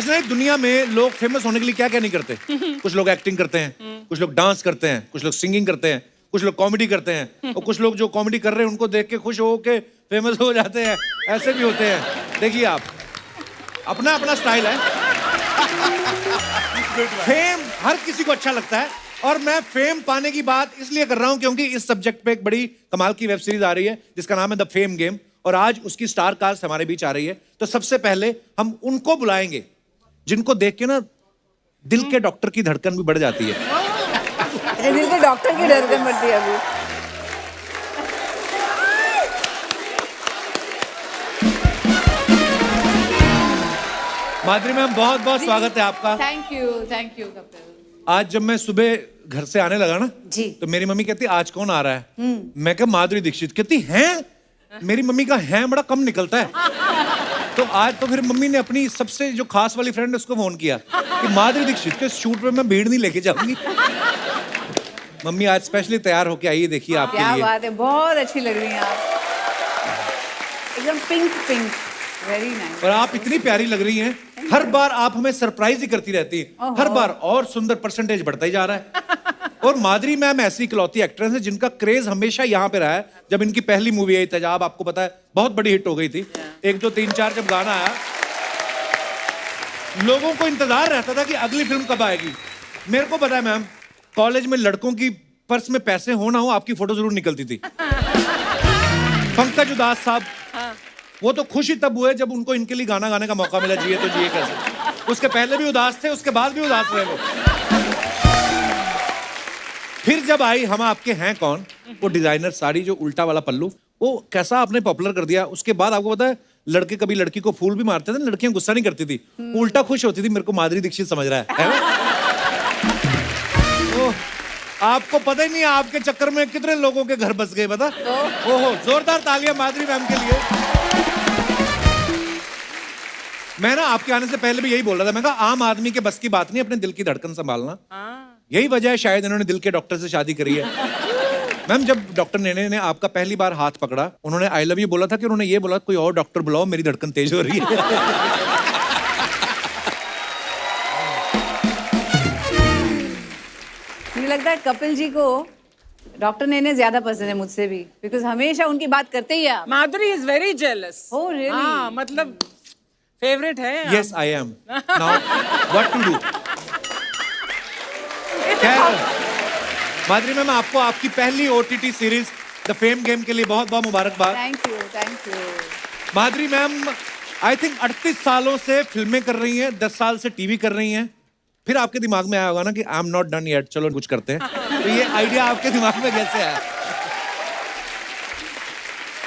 Personally दुनिया में लोग फेमस होने के लिए क्या क्या नहीं करते। कुछ लोग एक्टिंग करते हैं, कुछ लोग डांस करते हैं, कुछ लोग सिंगिंग करते हैं, कुछ लोग कॉमेडी करते हैं, और कुछ लोग जो कॉमेडी कर रहे हैं उनको देख के खुश हो के फेमस हो जाते हैं। ऐसे भी होते हैं। देखिए आप, अपना अपना स्टाइल है। फेम हर किसी को अच्छा लगता है, और मैं फेम पाने की बात इसलिए कर रहा हूं क्योंकि इस सब्जेक्ट पे एक बड़ी कमाल की वेब सीरीज आ रही है जिसका नाम है द फेम गेम, और आज उसकी स्टार कास्ट हमारे बीच आ रही है। तो सबसे पहले हम उनको बुलाएंगे जिनको देख के ना दिल के डॉक्टर की धड़कन भी बढ़ जाती है। दिल के डॉक्टर की धड़कन बढ़ती है अभी। माधुरी मैम, बहुत बहुत स्वागत है आपका। Thank you Kapil. आज जब मैं सुबह घर से आने लगा ना जी, तो मेरी मम्मी कहती आज कौन आ रहा है। मैं कहा माधुरी दीक्षित। कहती हैं? मेरी मम्मी का हैं बड़ा कम निकलता है। तो आज तो फिर मम्मी ने अपनी सबसे जो खास वाली फ्रेंड उसको फोन किया कि माधुरी दीक्षित के शूट में मैं भीड़ नहीं लेके जाऊंगी। मम्मी आज स्पेशली तैयार होके आई है, देखिए आपके लिए। क्या बात है, बहुत अच्छी लग रही हैं आप, एकदम पिंक पिंक, वेरी नाइस। और आप इतनी प्यारी लग रही हैं, हर बार आप हमें सरप्राइज ही करती रहती है, हर बार और सुंदर, परसेंटेज बढ़ता ही जा रहा है। और माधुरी मैम ऐसी इकलौती एक्ट्रेस है जिनका क्रेज हमेशा यहाँ पे रहा है। जब इनकी पहली मूवी आई तेजाब, आपको पता है बहुत बड़ी हिट हो गई थी। 1 2 3 4 जब गाना आया, लोगों को इंतजार रहता था कि अगली फिल्म कब आएगी। मेरे को पता है मैम, कॉलेज में लड़कों की पर्स में पैसे हो ना हो, आपकी फोटो जरूर निकलती थी। पंकज उदास साहब, वो तो खुश ही तब हुए जब उनको इनके लिए गाना गाने का मौका मिला, जिए तो जिए कैसे। उसके पहले भी उदास थे, उसके बाद भी उदास रहे वो। फिर जब आई हम आपके हैं कौन, वो डिजाइनर साड़ी, जो उल्टा वाला पल्लू, वो कैसा आपने पॉपुलर कर दिया। उसके बाद आपको पता है, लड़के कभी लड़की को फूल भी मारते थे, लड़कियां गुस्सा नहीं करती थी, उल्टा खुश होती थी। मेरे को माधुरी दीक्षित समझ रहा है ना? आपको पता ही नहीं आपके चक्कर में कितने लोगों के घर बस गए, पता? ओहो, जोरदार तालियां माधुरी मैम के लिए। मैं ना आपके आने से पहले भी यही बोल रहा था, मैं कहा आम आदमी के बस की बात नहीं अपने दिल की धड़कन संभालना। यही वजह है शायद इन्होंने दिल के डॉक्टर से शादी करी है। मैम, जब डॉक्टर नेने ने आपका पहली बार हाथ पकड़ा, उन्होंने आई लव यू बोला था कि उन्होंने ये बोला कोई और डॉक्टर बुलाओ, मेरी धड़कन तेज हो रही है? मुझे लगता है कपिल जी को डॉक्टर नेने ज्यादा पसंद है मुझसे भी, बिकॉज हमेशा उनकी बात करते ही आप। Madhuri is very jealous. Oh, really? हाँ, मतलब फेवरेट है। Yes, I am. Now, what to do? Madhuri ma'am, आपको आपकी पहली OTT series the fame game के लिए बहुत बहुत मुबारकबाद। Thank you. Madhuri ma'am I think 38 सालों से फिल्में कर रही हैं, 10 साल से टीवी कर रही हैं। फिर आपके दिमाग में आया होगा ना कि I am not done yet, चलो कुछ करते हैं। तो ये आइडिया आपके दिमाग में कैसे आया?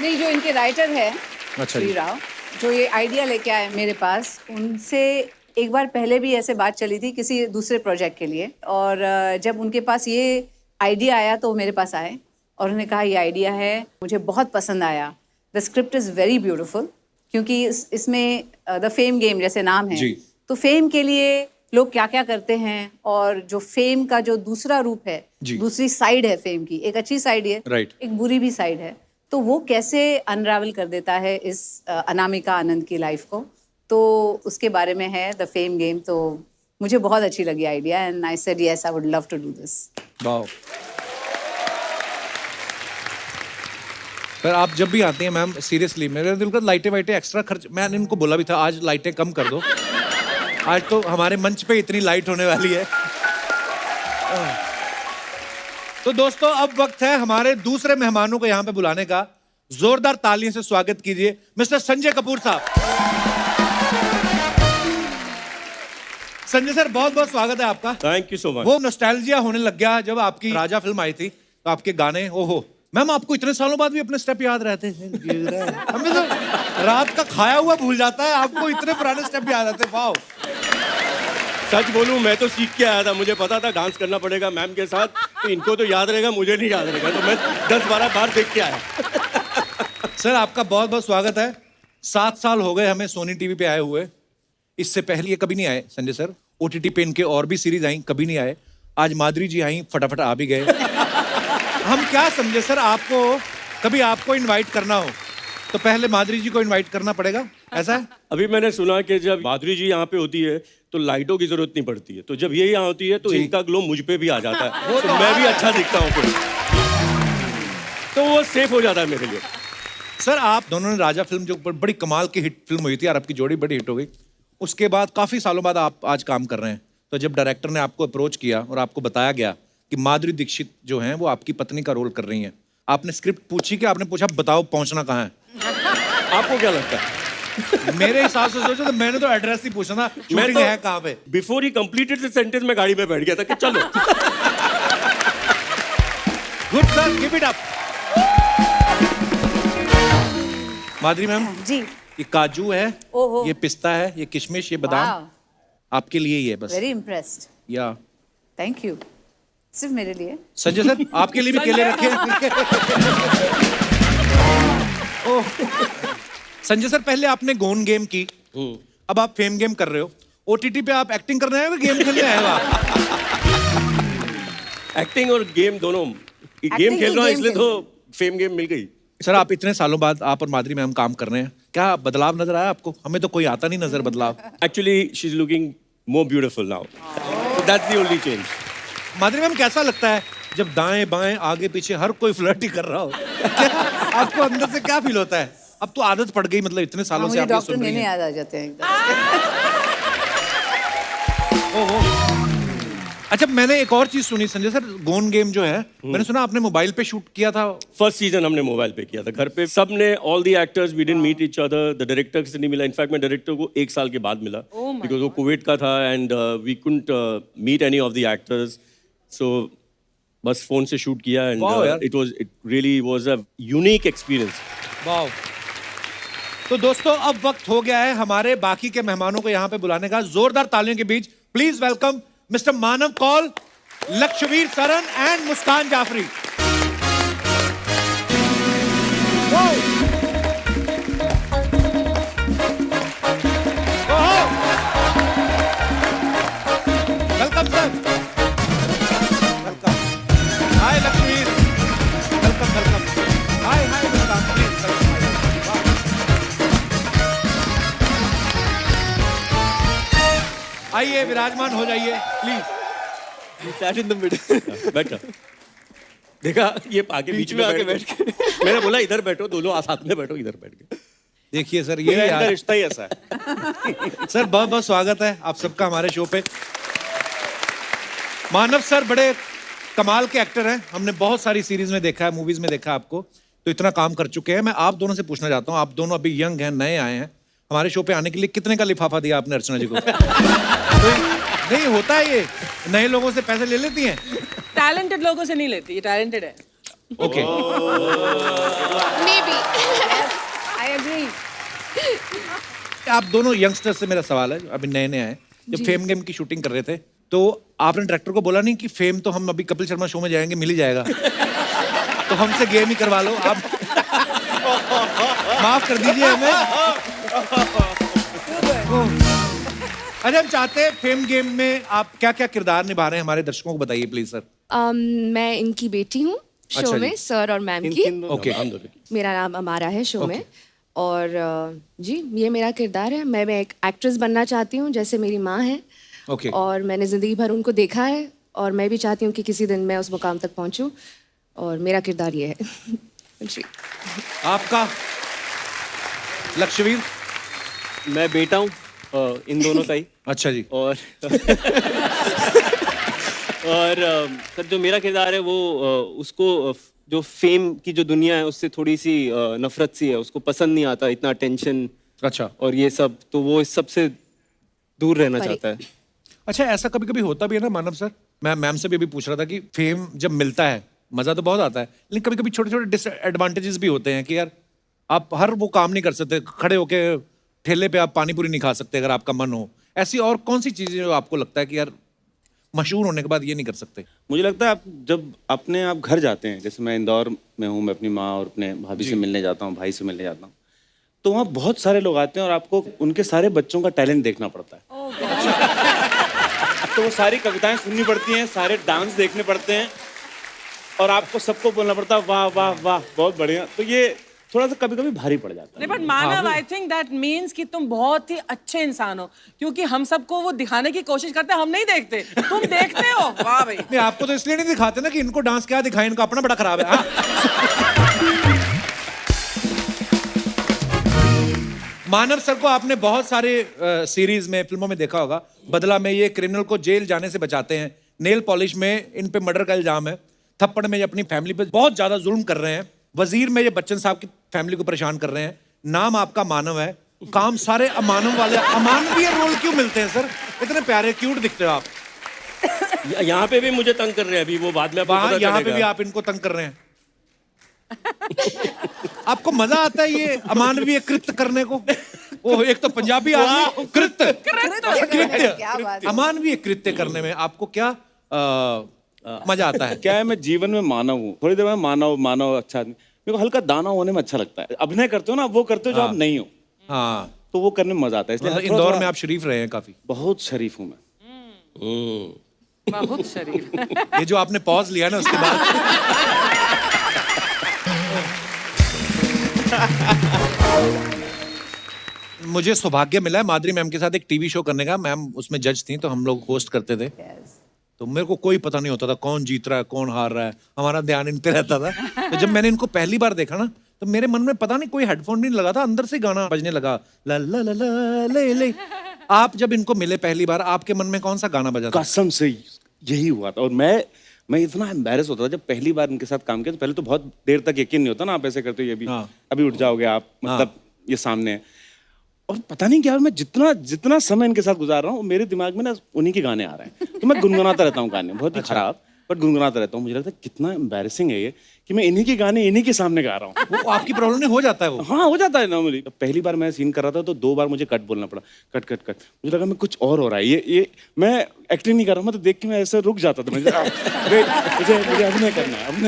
नहीं, जो इनके राइटर है अच्छा श्री राव, जो ये आइडिया लेके आए मेरे पास, उनसे एक बार पहले भी ऐसे बात चली थी किसी दूसरे प्रोजेक्ट के लिए, और जब उनके पास ये आइडिया आया तो वो मेरे पास आए और उन्होंने कहा ये आइडिया है, मुझे बहुत पसंद आया, the script is very beautiful, क्योंकि इसमें द फेम गेम जैसे नाम है, तो फेम के लिए लोग क्या क्या करते हैं, और जो फेम का जो दूसरा रूप है, दूसरी साइड है फेम की, एक अच्छी साइड है, एक बुरी भी साइड है, तो वो कैसे अनरावल कर देता है इस अनामिका आनंद की लाइफ को, तो उसके बारे में है द फेम गेम। तो मुझे बहुत अच्छी लगी idea, and I said yes, I would love to do this. Wow. पर आप जब भी आती हैं मैम, सीरियसली मेरे दिल का लाइटें वाइटें एक्स्ट्रा खर्च, मैंने इनको बोला भी था आज लाइटें कम कर दो, आज तो हमारे मंच पे इतनी लाइट होने वाली है। तो दोस्तों, अब वक्त है हमारे दूसरे मेहमानों को यहाँ पे बुलाने का। जोरदार तालियों से स्वागत कीजिए मिस्टर संजय कपूर साहब। संजय सर, बहुत बहुत स्वागत है आपका। Thank you so much. वो नॉस्टैल्जिया होने लग गया जब आपकी राजा फिल्म आई थी, तो आपके गाने, ओहो मैम, आपको इतने सालों बाद भी अपने स्टेप याद रहते हैं? हमें तो रात का खाया हुआ भूल जाता है, आपको इतने पुराने स्टेप याद आते हैं। वाओ। सच बोलूं, मैं तो सीख के आया था, मुझे पता था डांस करना पड़ेगा मैम के साथ, तो इनको तो याद रहेगा, मुझे नहीं याद रहेगा, तो मैं 10-12 बार देख के आया। सर, आपका बहुत बहुत स्वागत है। 7 साल हो गए हमें सोनी टीवी पे आए हुए, इससे पहले ये कभी नहीं आए संजय सर। OTT पे इनके और भी सीरीज आई, कभी नहीं आए। आज माधुरी जी आई, फटाफट आ भी गए। हम क्या समझे सर, आपको कभी आपको इनवाइट करना हो तो पहले माधुरी जी को इनवाइट करना पड़ेगा, ऐसा है? अभी मैंने सुना कि जब माधुरी जी यहाँ पे होती है तो लाइटों की जरूरत नहीं पड़ती है, तो जब ये यहाँ होती है तो जी। इनका ग्लो मुझ पे भी आ जाता है, तो मैं भी अच्छा दिखता हूँ फिर, तो वो सेफ हो जाता है मेरे लिए। सर आप दोनों ने राजा फिल्म जो बड़ी कमाल की हिट फिल्म हुई थी यार, आपकी जोड़ी बड़ी हिट हो गई, उसके बाद काफी सालों बाद आप आज काम कर रहे हैं, तो जब डायरेक्टर ने आपको अप्रोच किया और आपको बताया गया कि माधुरी दीक्षित जो हैं वो आपकी पत्नी का रोल कर रही हैं, आपने स्क्रिप्ट पूछी कि आपने पूछा बताओ पहुंचना कहाँ है? आपको क्या लगता है? मेरे हिसाब से सोचो तो मैंने तो एड्रेस ही पूछा था, शूटिंग है कहाँ पे? बिफोर ही कंप्लीटेड द सेंटेंस में गाड़ी में बैठ गया था कि चलो। Good sir, keep it up. Madhuri ma'am, ji, ये काजू है, ओहो। ये पिस्ता है, ये किशमिश, ये बादाम आपके लिए ही है बस। वेरी इम्प्रेस्ड, या थैंक यू। सिर्फ मेरे लिए? संजय सर आपके लिए भी केले रखे हैं। ओह, संजय सर पहले आपने गोन गेम की, अब आप फेम गेम कर रहे हो। ओटीटी पे आप एक्टिंग करने आए हो गेम खेलने आए हो आप? एक्टिंग और गेम दोनों, गेम Acting खेल ही रहा हूँ game इसलिए खेल तो फेम गेम मिल गई। सर आप इतने सालों बाद आप और माधुरी मैम काम कर रहे हैं, क्या बदलाव नजर आया आपको? हमें तो कोई आता नहीं नजर बदलाव। Actually she is looking more beautiful now, that's the only change. Madhuri ma'am कैसा लगता है जब दाएं बाएं आगे पीछे हर कोई फ्लर्ट ही कर रहा हो? क्या आपको अंदर से क्या फील होता है? अब तो आदत पड़ गई, मतलब इतने सालों से मुझे आप ये डॉक्टर सुन रही लेने हैं। याद आ जाते हैं एकदम। ओहो। अच्छा मैंने एक और चीज सुनी संजय सर, गोन गेम जो है मैंने सुना आपने मोबाइल पे शूट किया था। फर्स्ट सीजन हमने मोबाइल पे किया था, घर पे सबने, all the actors we didn't meet each other, the director से नहीं मिला, इनफैक्ट मैं डायरेक्टर को 1 साल के बाद मिला बिकॉज वो कोविड का था and we couldn't meet any of the actors, so बस फोन से शूट किया एंड Wow, यार। It really was a unique experience. वाह। तो दोस्तों अब वक्त हो गया है हमारे बाकी के मेहमानों को यहाँ पे बुलाने का। जोरदार तालियों के बीच please welcome mister Manav Kaul, Lakshvir Saran and Muskaan Jafri. Welcome sir, welcome. Hi Lakshvir, welcome welcome. Hi hi Muskaan, please आइए विराजमान हो जाइए please. Sat in the middle. बैठो, देखा ये आगे बीच में आके बैठ के मैंने बोला इधर बैठो, दोनों साथ में बैठो, इधर बैठ के। देखिए सर ये मेरा इनका यार, रिश्ता ही ऐसा है। सर बहुत बहुत स्वागत है आप सबका हमारे शो पे। मानव सर बड़े कमाल के एक्टर हैं, हमने बहुत सारी सीरीज में देखा है, मूवीज में देखा है आपको, तो इतना काम कर चुके हैं। मैं आप दोनों से पूछना चाहता हूँ, आप दोनों अभी यंग हैं, नए आए हैं, हमारे शो पे आने के लिए कितने का लिफाफा दिया आपने अर्चना जी को? तो नहीं होता है ये, नए लोगों से पैसे ले लेती हैं? टैलेंटेड लोगों से नहीं लेती, ये टैलेंटेड है। Okay I agree. आप दोनों यंगस्टर्स से मेरा सवाल है, अभी नए नए आए, जब फेम गेम की शूटिंग कर रहे थे तो आपने डायरेक्टर को बोला नहीं कि फेम तो हम अभी कपिल शर्मा शो में जाएंगे, मिल ही जाएगा, तो हमसे गेम ही करवा लो आप? माफ कर दीजिए हमें। अरे हम चाहते हैं फेम गेम में आप क्या क्या किरदार निभा रहे हैं, हमारे दर्शकों को बताइए प्लीज सर। मैं इनकी बेटी हूँ शो अच्छा जी। में, सर और मैम की। ओके मेरा नाम अमारा है शो में, और जी ये मेरा किरदार है। मैं एक एक्ट्रेस बनना चाहती हूँ जैसे मेरी माँ है, ओके और मैंने ज़िंदगी भर उनको देखा है, और मैं भी चाहती हूँ कि किसी दिन मैं उस मुकाम तक पहुँचूँ, और मेरा किरदार ये है। जी। आपका लक्षवीर? मैं बेटा हूँ इन दोनों का ही। अच्छा जी। और सर जो मेरा किरदार है वो उसको जो फेम की जो दुनिया है उससे थोड़ी सी नफरत सी है, उसको पसंद नहीं आता इतना टेंशन अच्छा और ये सब, तो वो इस सब से दूर रहना परे। चाहता है। अच्छा ऐसा कभी कभी होता भी है ना मानव सर, मैं मैम से भी अभी पूछ रहा था कि फेम जब मिलता है मजा तो बहुत आता है, लेकिन कभी कभी छोटे छोटे डिसएडवांटेजेस भी होते हैं कि यार आप हर वो काम नहीं कर सकते, खड़े होके ठेले पे आप पानी पूरी नहीं खा सकते अगर आपका मन हो। ऐसी और कौन सी चीजें जो आपको लगता है कि यार मशहूर होने के बाद ये नहीं कर सकते? मुझे लगता है आप जब अपने आप घर जाते हैं, जैसे मैं इंदौर में हूँ, मैं अपनी माँ और अपने भाभी से मिलने जाता हूँ, भाई से मिलने जाता हूँ, तो वहाँ बहुत सारे लोग आते हैं और आपको उनके सारे बच्चों का टैलेंट देखना पड़ता है। तो वो सारी कविताएं सुननी पड़ती हैं, सारे डांस देखने पड़ते हैं और आपको सबको बोलना पड़ता है वाह वाह वाह बहुत बढ़िया। तो ये थोड़ा सा कभी कभी भारी पड़ जाता है। नहीं, but Manav, I think that means कि तुम बहुत ही अच्छे इंसान हो, क्योंकि हम सबको वो दिखाने की कोशिश करते हैं, हम नहीं देखते, तुम देखते हो। वाह भाई। नहीं, आपको तो इसलिए नहीं दिखाते ना कि इनको डांस क्या दिखाएं, इनका अपना बड़ा खराब है। हाँ? मानव सर को आपने बहुत सारे सीरीज में, फिल्मों में देखा होगा। बदला में ये क्रिमिनल को जेल जाने से बचाते हैं, नेल पॉलिश में इन पे मर्डर का इल्जाम है, थप्पड़ में ये अपनी फैमिली पे बहुत ज्यादा जुल्म कर रहे हैं, वजीर में ये बच्चन साहब की फैमिली को परेशान कर रहे हैं। नाम आपका मानव है, काम सारे अमानव वाले। अमानवीय रोल क्यों मिलते हैं सर? इतने प्यारे क्यूट दिखते हो आप। यहाँ पे भी मुझे तंग कर रहे हैं अभी, वो बाद में आपको वहां पता यहाँ पे चलेगा। भी आप इनको तंग कर रहे हैं। आपको मजा आता है ये अमानवीय कृत्य करने को? ओ, एक तो पंजाबी आदमी कृत्य क्या बात कृत्य अमानवीय कृत्य करने में आपको क्या मजा आता है? क्या है, मैं जीवन में मानव हूँ, थोड़ी देर में मानव अच्छा आदमी। मेरे को हल्का दाना होने में अच्छा लगता है। अभिनय करते हो ना, वो करते हो जो आप नहीं हो, हाँ, तो वो करने में मजा आता है। इसलिए मतलब इंदौर में आप शरीफ रहे हैं काफी। बहुत शरीफ हूँ मैं। बहुत शरीफ। ये जो आपने पॉज लिया ना उसके बाद मुझे सौभाग्य मिला है माधुरी मैम के साथ एक टीवी शो करने का। मैम उसमें जज थी, तो हम लोग होस्ट करते थे। तो मेरे को कोई पता नहीं होता था कौन जीत रहा है कौन हार रहा है, हमारा ध्यान इन पे रहता था। तो जब मैंने इनको पहली बार देखा ना, तो मेरे मन में पता नहीं कोई हेडफोन नहीं लगा था, अंदर से गाना बजने लगा, ला ला ला ला ले ले। आप जब इनको मिले पहली बार, आपके मन में कौन सा गाना बजा था? कसम से यही हुआ था। और मैं इतना एम्बैरेस होता था जब पहली बार इनके साथ काम किया। तो पहले तो बहुत देर तक यकीन नहीं होता ना, आप ऐसे करते हो, ये भी हाँ। अभी उठ जाओगे आप, मतलब ये सामने है। और पता नहीं क्या, मैं जितना समय इनके साथ गुजार रहा हूँ, मेरे दिमाग में ना उन्हीं के गाने आ रहे हैं। तो मैं गुनगुनाता रहता हूँ गाने, बहुत ही खराब, बट गुनगुनाता रहता हूँ। मुझे लगता है कितना एम्बैरेसिंग है ये कि मैं इन्हीं के गाने इन्हीं के सामने गा रहा हूँ। वो आपकी प्रॉब्लम नहीं हो जाता है वो? हाँ, हो जाता है नॉर्मली। पहली बार मैं सीन कर रहा था तो 2 बार मुझे कट बोलना पड़ा, कट। मुझे लगा मैं कुछ और हो रहा है, ये मैं एक्टिंग नहीं कर रहा हूँ। मैं तो देख के मैं ऐसे रुक जाता था। मुझे अभिनय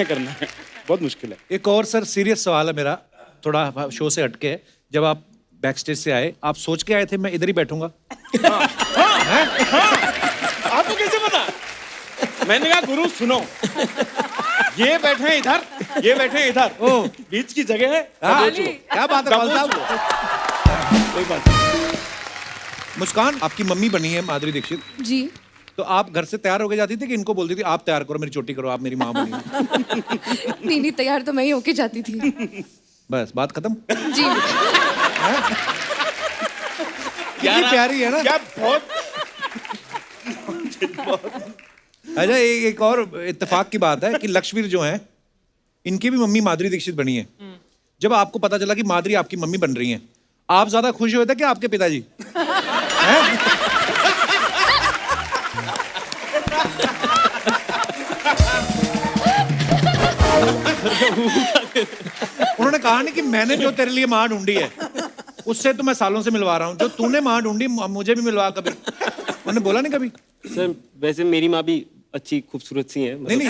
करना है, बहुत मुश्किल है। एक और सर सीरियस सवाल है मेरा, थोड़ा शो से हटके है। जब आप बैक स्टेज से आए, आप सोच के आए थे मैं इधर ही बैठूंगा? आपको कैसे पता? मैंने कहा गुरु सुनो, ये बैठे हैं इधर, ये बैठे हैं इधर, ओ बीच की जगह है। हाँ, क्या बात है साहब? कोई बात नहीं। मुस्कान, आपकी मम्मी बनी है माधुरी दीक्षित, जी। तो आप घर से तैयार होके जाती थी कि इनको बोलती थी आप तैयार करो, मेरी चोटी करो, आप मेरी माँ बनी हो? नहीं, तैयार तो मैं ही होके जाती थी। बस बात खत्म। जी। कितनी प्यारी है ना? क्या बहुत अच्छा, एक और इत्तेफाक की बात है कि लक्ष्मीवीर जो हैं, इनकी भी मम्मी माधुरी दीक्षित बनी है। जब आपको पता चला कि माधुरी आपकी मम्मी बन रही हैं, आप ज्यादा खुश हुए थे कि आपके पिताजी? हैं? उन्होंने कहा नहीं कि मैंने जो तेरे लिए माँ ढूंढी है उससे तो मैं सालों से मिलवा रहा हूँ, जो तूने माँ ढूंढी मुझे भी मिलवा कभी। उन्होंने बोला नहीं कभी? सर वैसे मेरी माँ भी अच्छी खूबसूरत सी है, नहीं नहीं,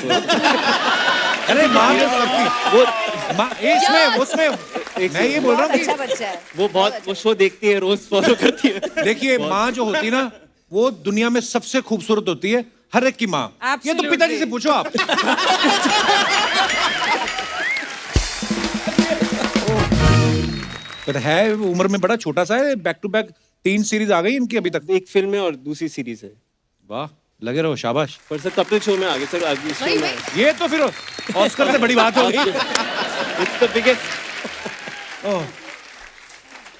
अरे माँ तो सबकी, वो माँ इसमें उसमें मैं ये बोल रहा हूँ अच्छा बच्चा है। वो बहुत वो शो देखती है, रोज फॉलो करती है। देखिए, माँ जो होती है ना, वो दुनिया में सबसे खूबसूरत होती है, हर एक की माँ। ये तो पिताजी से पूछो आप। पर है उम्र में बड़ा छोटा सा है, बैक टू बैक 3 सीरीज आ गई इनकी अभी तक। एक फिल्म है और दूसरी सीरीज है। वाह, लगे रहो, शाबाश। पर सर कपिल शो में आगे, सर आगे शो में ये तो फिर ऑस्कर से बड़ी बात हो गई। It's the biggest.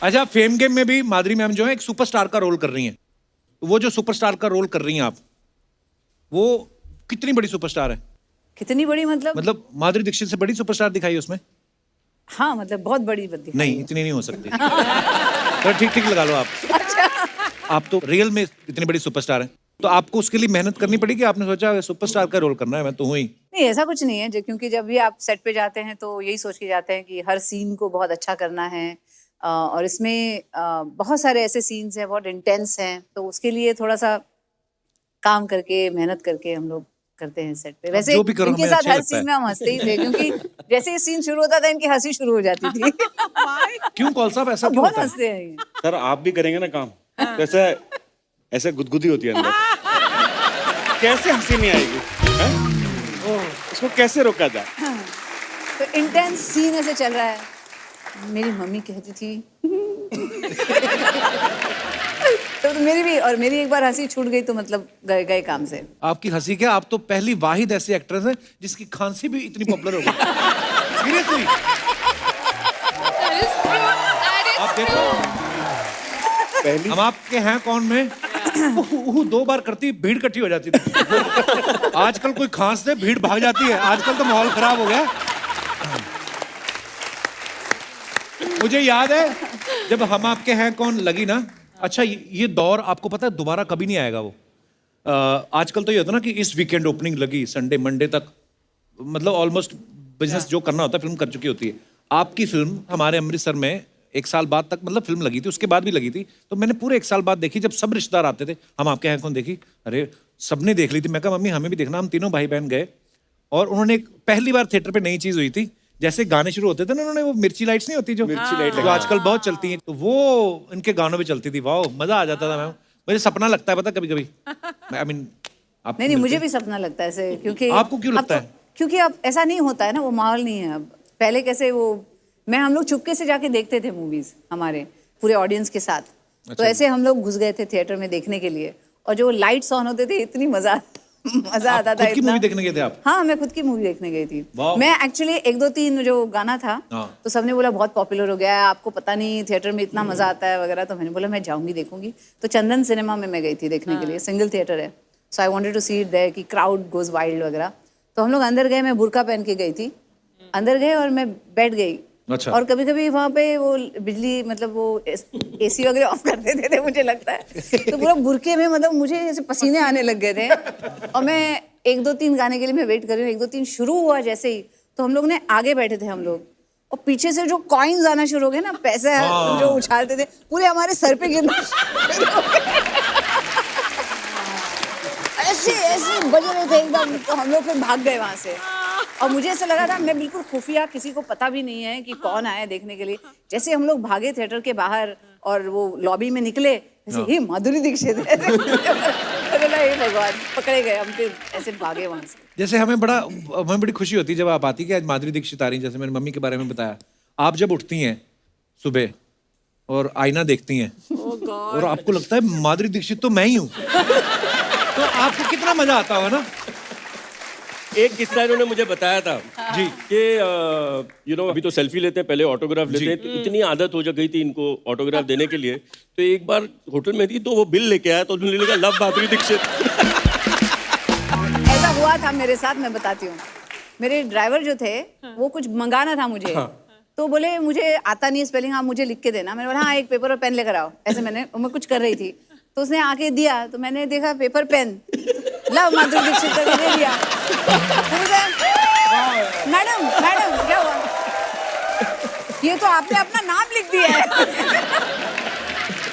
अच्छा, फेम गेम में भी माधुरी मैम जो है एक सुपरस्टार का रोल कर रही हैं। वो जो सुपरस्टार का रोल कर रही हैं आप, वो कितनी बड़ी सुपरस्टार है? कितनी बड़ी मतलब माधुरी दीक्षित से बड़ी सुपरस्टार दिखाई उसमें? हाँ, मतलब बहुत बड़ी दिखाई नहीं, है। इतनी नहीं हो सकती। तो ठीक लगा लो आप। आप तो रियल में इतनी बड़ी सुपरस्टार हैं, तो आपको उसके लिए मेहनत करनी पड़ेगी। आपने सोचा सुपरस्टार का रोल करना है, मैं तो हूँ ही। नहीं, ऐसा कुछ नहीं है, क्योंकि जब भी आप सेट पे जाते हैं तो यही सोच के जाते हैं कि हर सीन को बहुत अच्छा करना है। और इसमें बहुत सारे ऐसे सीन्स हैं, बहुत इंटेंस हैं, तो उसके लिए थोड़ा सा काम करके, मेहनत करके हम लोग करते हैं सेट पे। वैसे जो भी करो, इनके हमें साथ अच्छा हर लगता सीन है। में हम हंसते ही थे, क्योंकि जैसे ये सीन शुरू होता था इनकी हंसी शुरू हो जाती थी। क्यों कौल साहब, ऐसा क्यों बहुत होता है? हंसते हैं ये। सर, आप भी करेंगे ना काम, तो ऐसे गुदगुदी होती है अंदर। कैसे हंसी नहीं आएगी? हैं? उसको कैसे रोका जाए? तो इंटेंस सीन ऐसे चल रहा है, मेरी मम्मी कहती थी तो मेरी एक बार हंसी छूट गई तो मतलब गए गए काम से। आपकी हंसी क्या, आप तो पहली वाहिद ऐसी एक्ट्रेस हैं जिसकी खांसी भी इतनी पॉपुलर हो गई। सीरियसली आप देखो, हम आपके हैं कौन में दो बार करती भीड़ इकट्ठी हो जाती थी। आजकल कोई खांस दे भीड़ भाग जाती है, आजकल तो माहौल खराब हो गया। मुझे याद है जब हम आपके हैं कौन लगी ना, अच्छा ये दौर आपको पता है दोबारा कभी नहीं आएगा वो। आजकल तो ये होता है ना कि इस वीकेंड ओपनिंग लगी, संडे मंडे तक मतलब ऑलमोस्ट बिजनेस जो करना होता है फिल्म कर चुकी होती है। आपकी फिल्म हमारे अमृतसर में 1 साल बाद तक मतलब फिल्म लगी थी, उसके बाद भी लगी थी, तो मैंने पूरे 1 साल बाद देखी। जब सब रिश्तेदार आते थे, हम आपके हैं कौन देखी, अरे सबने देख ली थी। मैं कहा मम्मी हमें भी देखना। हम तीनों भाई बहन गए और उन्होंने एक पहली बार थिएटर पे नई चीज हुई थी, जैसे गाने शुरू होते थे ना, उन्होंने वो मिर्ची लाइट्स नहीं होती जो मिर्ची लाइट जो आजकल बहुत चलती हैं, तो वो इनके गानों पे चलती थी। वाह मजा आ जाता था। मैम मुझे सपना लगता है पता कभी कभी, आई मीन आप नहीं मुझे भी सपना लगता है ऐसे, क्योंकि आपको क्यों लगता है? क्योंकि अब ऐसा नहीं होता है ना, वो माहौल नहीं है अब। पहले कैसे वो हम लोग चुपके से जाके देखते थे मूवीज हमारे पूरे ऑडियंस के साथ। तो ऐसे हम लोग घुस गए थे थिएटर में देखने के लिए, और जो लाइट्स ऑन होते थे इतनी मजा आता था। खुद की मूवी देखने गए थे आप? हाँ मैं खुद की मूवी देखने गई थी। वाह। मैं एक्चुअली 1 2 3 जो गाना था हाँ। तो सबने बोला बहुत पॉपुलर हो गया है, आपको पता नहीं थिएटर में इतना मजा आता है वगैरह। तो मैंने बोला मैं जाऊंगी देखूंगी। तो चंदन सिनेमा में मैं गई थी देखने के लिए, सिंगल थिएटर है। So I wanted to see it there कि क्राउड गोज वाइल्ड वगैरह। तो हम लोग अंदर गए, मैं बुर्का पहन के गई थी, अंदर गए और मैं बैठ गई। अच्छा। और कभी कभी वहाँ पे वो बिजली मतलब वो एसी वगैरह ऑफ कर देते थे मुझे लगता है, तो पूरा बुरके में मतलब मुझे ऐसे पसीने आने लग गए थे। और मैं 1 2 3 गाने के लिए मैं वेट कर रही हूँ। 1 2 3 शुरू हुआ जैसे ही, तो हम लोग ने आगे बैठे थे हम लोग, और पीछे से जो कॉइन्स आना शुरू हो गए ना, पैसे जो उछालते थे पूरे हमारे सर पे गिरना ऐसे ऐसे बज रहे थे एकदम। तो हम लोग फिर भाग गए वहां से, और मुझे ऐसा लगा था मैं बिल्कुल खुफिया, किसी को पता भी नहीं है कि कौन आया देखने के लिए। जैसे हम लोग भागे थिएटर के बाहर और वो लॉबी में निकले, ऐसे ही माधुरी दीक्षित है। हे भगवान, पकड़े गए हम, फिर ऐसे भागे वहां से। जैसे हमें बड़ी खुशी होती है जब आप आती कि आज माधुरी दीक्षित आ रही हैं। जैसे मैंने मम्मी के बारे में बताया, आप जब उठती हैं सुबह और आईना देखती हैं और आपको लगता है माधुरी दीक्षित तो मैं ही हूँ, तो आपको कितना मजा आता होगा ना। एक किस्सा इन्होंने मुझे बताया था जी कि यू नो अभी तो सेल्फी लेते हैं, पहले ऑटोग्राफ लेते हैं, तो इतनी आदत हो गई थी इनको ऑटोग्राफ देने के लिए। तो एक बार होटल में थी तो वो बिल लेके आया, तो उन्होंने लिखा लव माधुरी दीक्षित। ऐसा हुआ था मेरे साथ, मैं बताती हूँ। मेरे ड्राइवर जो थे वो कुछ मंगाना था मुझे, तो बोले मुझे आता नहीं स्पेलिंग, आप मुझे लिख के देना। मैंने बोला हाँ एक पेपर और पेन लेकर आओ। ऐसे मैं कुछ कर रही थी, तो उसने आके दिया, तो मैंने देखा paper pen love Madhuri Dixit करके दे दिया। मैडम मैडम क्या हुआ, ये तो आपने अपना नाम लिख दिया है।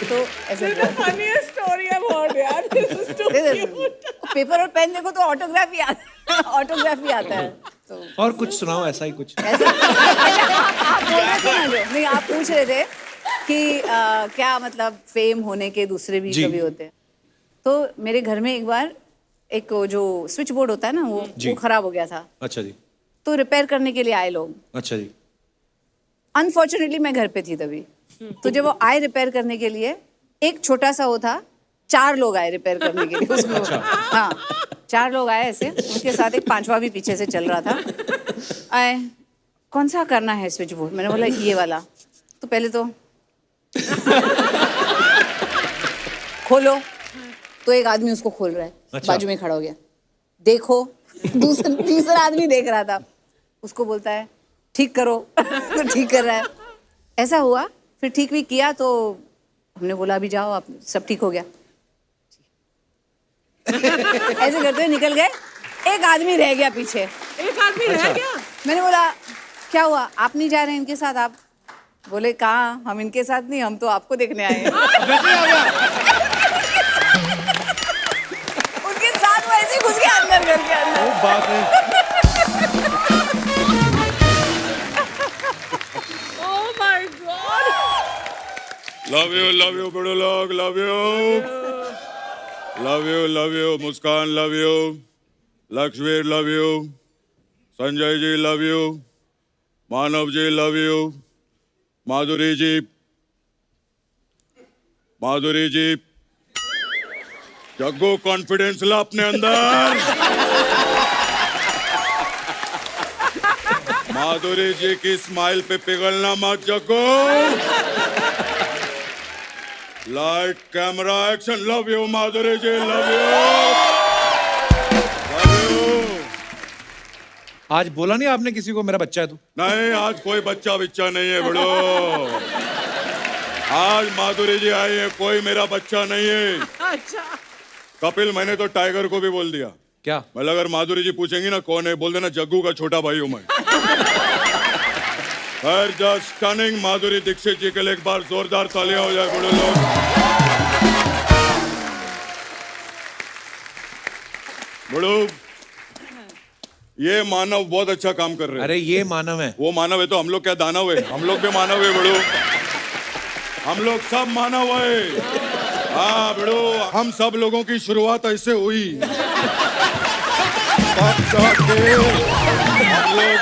तो ऐसे funniest story I've heard, यार। This is too cute. Paper और पेन देखो तो ऑटोग्राफी आता है। तो और कुछ सुनाओ ऐसा ही कुछ। ऐसे आप बोल रहे थे ना, जो नहीं आप पूछ रहे थे कि क्या मतलब फेम होने के दूसरे भी कभी होते हैं। तो मेरे घर में एक बार एक जो स्विच बोर्ड होता है ना, वो खराब हो गया था। अच्छा जी। तो रिपेयर करने के लिए आए लोग। अच्छा जी। अनफॉर्चुनेटली मैं घर पे थी तभी। तो जब वो आए रिपेयर करने के लिए, एक छोटा सा वो था, 4 लोग आए रिपेयर करने के लिए उसको। हाँ 4 लोग आए ऐसे, उनके साथ एक 5वां भी पीछे से चल रहा था। आए, कौन सा करना है स्विच बोर्ड? मैंने बोला ये वाला। तो पहले तो खोलो, तो एक आदमी उसको खोल रहा है। अच्छा। बाजू में खड़ा हो गया, देखो। तीसरा आदमी देख रहा था, उसको बोलता है ठीक करो। तो ठीक कर रहा है। ऐसा हुआ, फिर ठीक भी किया, तो हमने बोला अभी जाओ आप, सब ठीक हो गया। ऐसे करते हुए निकल गए। एक आदमी रह गया पीछे। एक आदमी रह गया। मैंने बोला क्या हुआ, आप नहीं जा रहे हैं इनके साथ? आप बोले कहाँ, हम इनके साथ नहीं, हम तो आपको देखने आए हैं। उनके साथ वो ऐसे घुस गया अंदर, घर के अंदर। ओ बाप रे। Oh my God. Love you बड़े लोग, love you Muskaan, love you Lakshvir, love you Sanjay ji, love you Manav ji, love you Madhuri ji, Madhuri ji, Jaggu confidence ला अपने अंदर। माधुरी जी की स्माइल पे पिघलना मत Jaggu. Light camera action. Love you Madhuri ji, love you. आज बोला नहीं आपने किसी को मेरा बच्चा है तू? नहीं, आज कोई बच्चा बिच्चा नहीं है बड़ो। आज माधुरी जी आई है, कोई मेरा बच्चा नहीं है। अच्छा कपिल, मैंने तो टाइगर को भी बोल दिया। क्या? मतलब अगर माधुरी जी पूछेंगी ना कौन है, बोल देना जग्गू का छोटा भाई हूं मैं। जस्ट स्टनिंग माधुरी दीक्षित जी के लिए एक बार जोरदार तालियां हो जाए बड़े लोग। बड़ो, ये मानव बहुत अच्छा काम कर रहे हैं। अरे ये मानव है। वो मानव है तो हम लोग क्या दानव है? हम लोग भी मानव है बड़ो। हम लोग सब मानव है। हाँ बड़ो, हम सब लोगों की शुरुआत ऐसे हुई। तब जाके हम लोग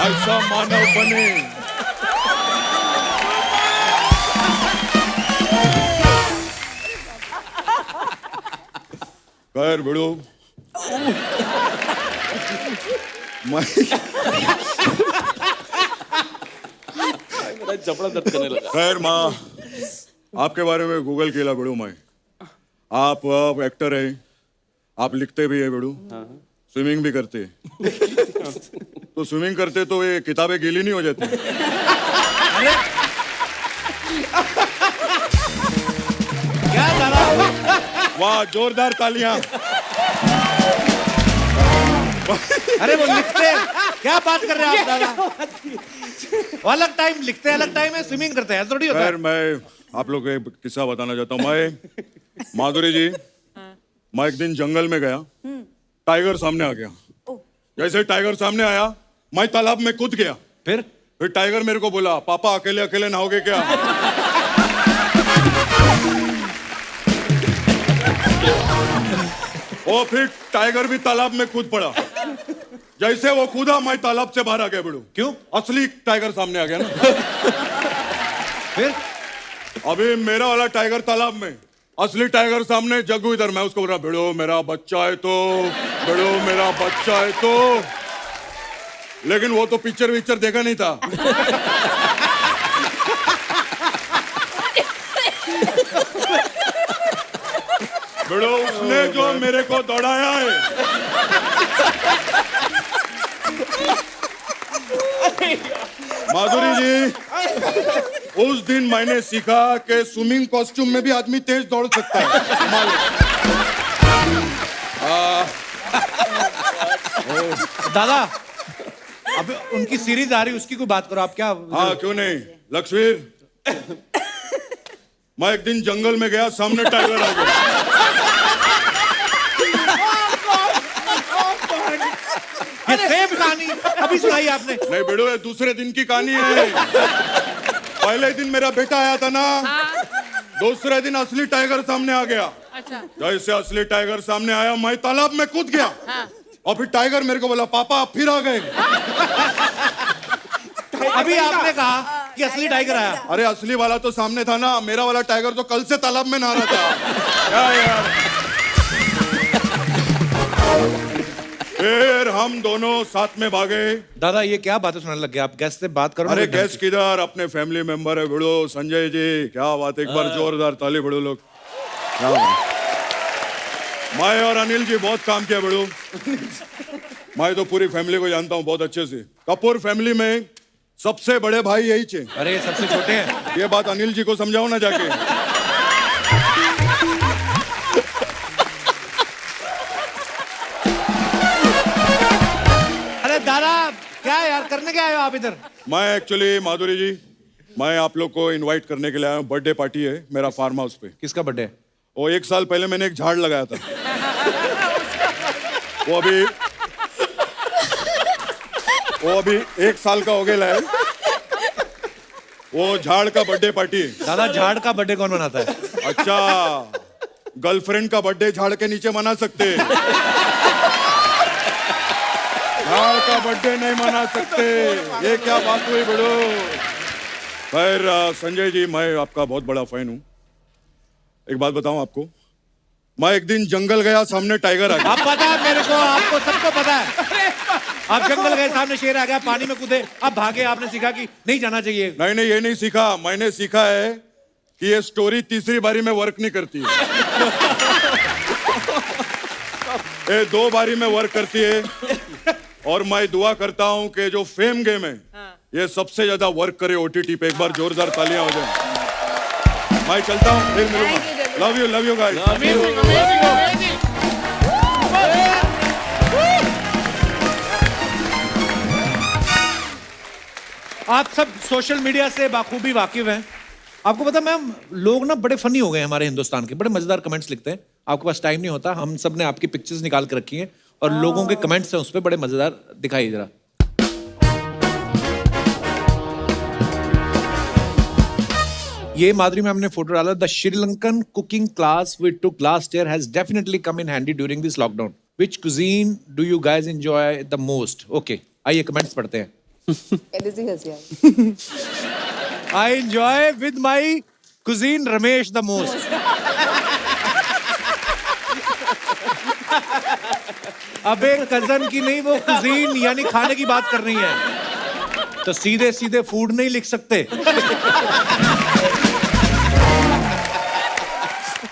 ऐसा मानव बने। खैर बड़ो, जबड़ा दर्द करने लगा। खैर माँ, आपके बारे में गूगल किया बड़ू मैं। आप एक्टर हैं, आप लिखते भी है बड़ू, स्विमिंग भी करते हैं। तो स्विमिंग करते तो ये किताबें गीली नहीं हो जाती? क्या दादा? वाह, जोरदार तालियां। अरे वो लिखते हैं। क्या बात कर रहे हैं आप दादा? वो अलग टाइम लिखते हैं, अलग टाइम है स्विमिंग करते हैं, ऐसा थोड़ी होता है। खैर मैं आप लोग को एक किस्सा बताना चाहता हूँ। मैं, माधुरी जी, मैं एक दिन जंगल में गया, टाइगर सामने आ गया। जैसे टाइगर सामने आया, मैं तालाब में कूद गया। फिर टाइगर मेरे को बोला, पापा अकेले अकेले नहाओगे क्या? और फिर टाइगर भी तालाब में कूद पड़ा। जैसे वो कूदा, मैं तालाब से बाहर आ गया बड़ू। क्यों? असली टाइगर सामने आ गया ना। फिर अभी मेरा वाला टाइगर तालाब में, असली टाइगर सामने, जग्गू इधर। मैं उसको बोल रहा, भिड़ो मेरा बच्चा है तो, भिड़ो मेरा बच्चा है तो। लेकिन वो तो पिक्चर देखा नहीं था। भिड़ो, उसने जो मेरे को दौड़ाया है। माधुरी जी, उस दिन मैंने सीखा कि स्विमिंग कॉस्ट्यूम में भी आदमी तेज दौड़ सकता है। दादा, अब उनकी सीरीज आ रही है, उसकी कोई बात करो आप। क्या? हाँ क्यों नहीं लक्ष्मीर। मैं एक दिन जंगल में गया, सामने टाइगर आ गया। ये सेम कहानी अभी सुनाई आपने। नहीं बेड़ो, ये दूसरे दिन की कहानी है। पहले दिन मेरा बेटा आया था ना, दूसरे दिन असली टाइगर सामने आ गया। अच्छा जैसे असली टाइगर सामने आया, मैं तालाब में कूद गया। और फिर टाइगर मेरे को बोला, पापा आप फिर आ गए। अभी आपने कहा कि असली टाइगर आया। अरे असली वाला तो सामने था ना, मेरा वाला टाइगर तो कल से तालाब में नहा रहा था। क्या यार। फिर हम दोनों साथ में भागे। दादा ये क्या बातें सुनाने लग गए आप? गैस से बात करो ना। अरे गैस किधर, अपने फैमिली मेंबर है भिड़ो, संजय जी। क्या बात, एक बार जोरदार ताली भिड़ो लोग। मैं और अनिल जी बहुत काम किया भिड़ो। मैं तो पूरी फैमिली को जानता हूँ बहुत अच्छे से। कपूर फैमिली में सबसे बड़े भाई यही चे। अरे ये सबसे छोटे हैं। ये बात अनिल जी को समझाओ ना जाके। अरे दादा क्या यार, करने क्या आए हो आप इधर? मैं एक्चुअली माधुरी जी, मैं आप लोग को इनवाइट करने के लिए आया हूँ। बर्थडे पार्टी है मेरा फार्म हाउस पे। किसका बर्थडे है? वो 1 साल पहले मैंने एक झाड़ लगाया था। वो अभी 1 साल का हो गया है। वो झाड़ का बर्थडे पार्टी है। दादा झाड़ का बर्थडे कौन मनाता है? अच्छा, गर्लफ्रेंड का बर्थडे झाड़ के नीचे मना सकते हैं, झाड़ का बर्थडे नहीं मना सकते। ये क्या बात हुई बड़ो? खैर संजय जी, मैं आपका बहुत बड़ा फैन हूँ। एक बात बताऊं आपको, मैं एक दिन जंगल गया, सामने टाइगर आ गया। अब पता है मेरे को, आपको सबको पता है। आप जंगल गए, सामने शेर आ गया, पानी में कूदे, अब भागे, आपने सीखा कि नहीं जाना चाहिए। नहीं नहीं, ये नहीं सीखा। मैंने सीखा है कि ये स्टोरी तीसरी बारी में वर्क नहीं करती है। ये 2 बारी में वर्क करती है। और मैं दुआ करता हूं कि जो फेम गेम है ये सबसे ज्यादा वर्क करे OTT पे। एक बार जोरदार तालियां हो जाए। मैं चलता हूं, फिर मिलूंगा। Love you guys. आप सब सोशल मीडिया से बाखूबी वाकिफ हैं। आपको पता मैम, लोग ना बड़े फनी हो गए हैं हमारे हिंदुस्तान के, बड़े मजेदार कमेंट्स लिखते हैं। आपके पास टाइम नहीं होता, हम सब ने आपकी पिक्चर्स निकाल के रखी हैं और लोगों के कमेंट्स हैं उस पर, बड़े मजेदार। दिखाइए जरा। ये माधुरी मैम ने फोटो डाला। The Sri Lankan cooking class we took last year has definitely come in handy during this lockdown. Which cuisine do you guys enjoy the most? Okay, आइए कमेंट्स पढ़ते हैं। I enjoy with my cuisine Ramesh the most. अबे cousin की नहीं, वो cuisine यानी खाने की बात कर रही है, तो सीधे सीधे फूड नहीं लिख सकते।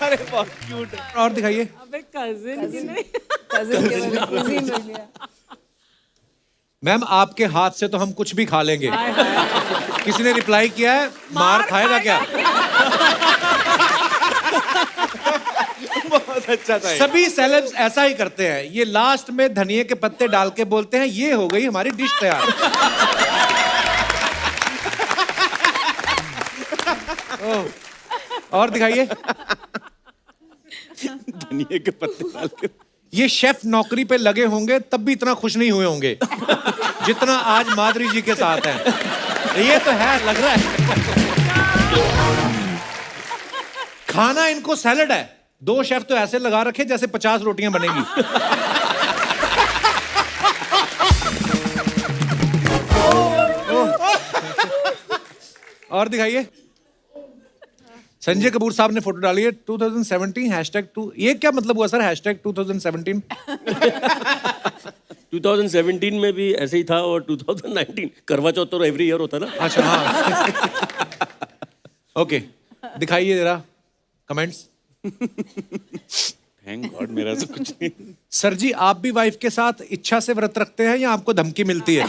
अरे बहुत क्यूट। और दिखाइए। अबे cousin की नहीं। मैम आपके हाथ से तो हम कुछ भी खा लेंगे। किसी ने रिप्लाई किया है, मार खाएगा क्या? बहुत अच्छा था। सभी सेलेब्स ऐसा ही करते हैं, ये लास्ट में धनिये के पत्ते डाल के बोलते हैं ये हो गई हमारी डिश तैयार। और दिखाइए। धनिया के पत्ते डाल के। ये शेफ नौकरी पे लगे होंगे तब भी इतना खुश नहीं हुए होंगे जितना आज माधुरी जी के साथ हैं। ये तो है, लग रहा है। खाना इनको सैलेड है। 2 शेफ तो ऐसे लगा रखे जैसे 50 रोटियां बनेगी। और दिखाइए। संजय कपूर साहब ने फोटो डाली है 2017 #2। ये क्या मतलब हुआ सर #2017? 2017 में भी ऐसे ही था और 2019 करवा चौथ तो एवरी ईयर होता ना। अच्छा हाँ। ओके, दिखाइए जरा कमेंट्स। थैंक गॉड, मेरा तो कुछ नहीं। सर जी, आप भी वाइफ के साथ इच्छा से व्रत रखते हैं या आपको धमकी मिलती है?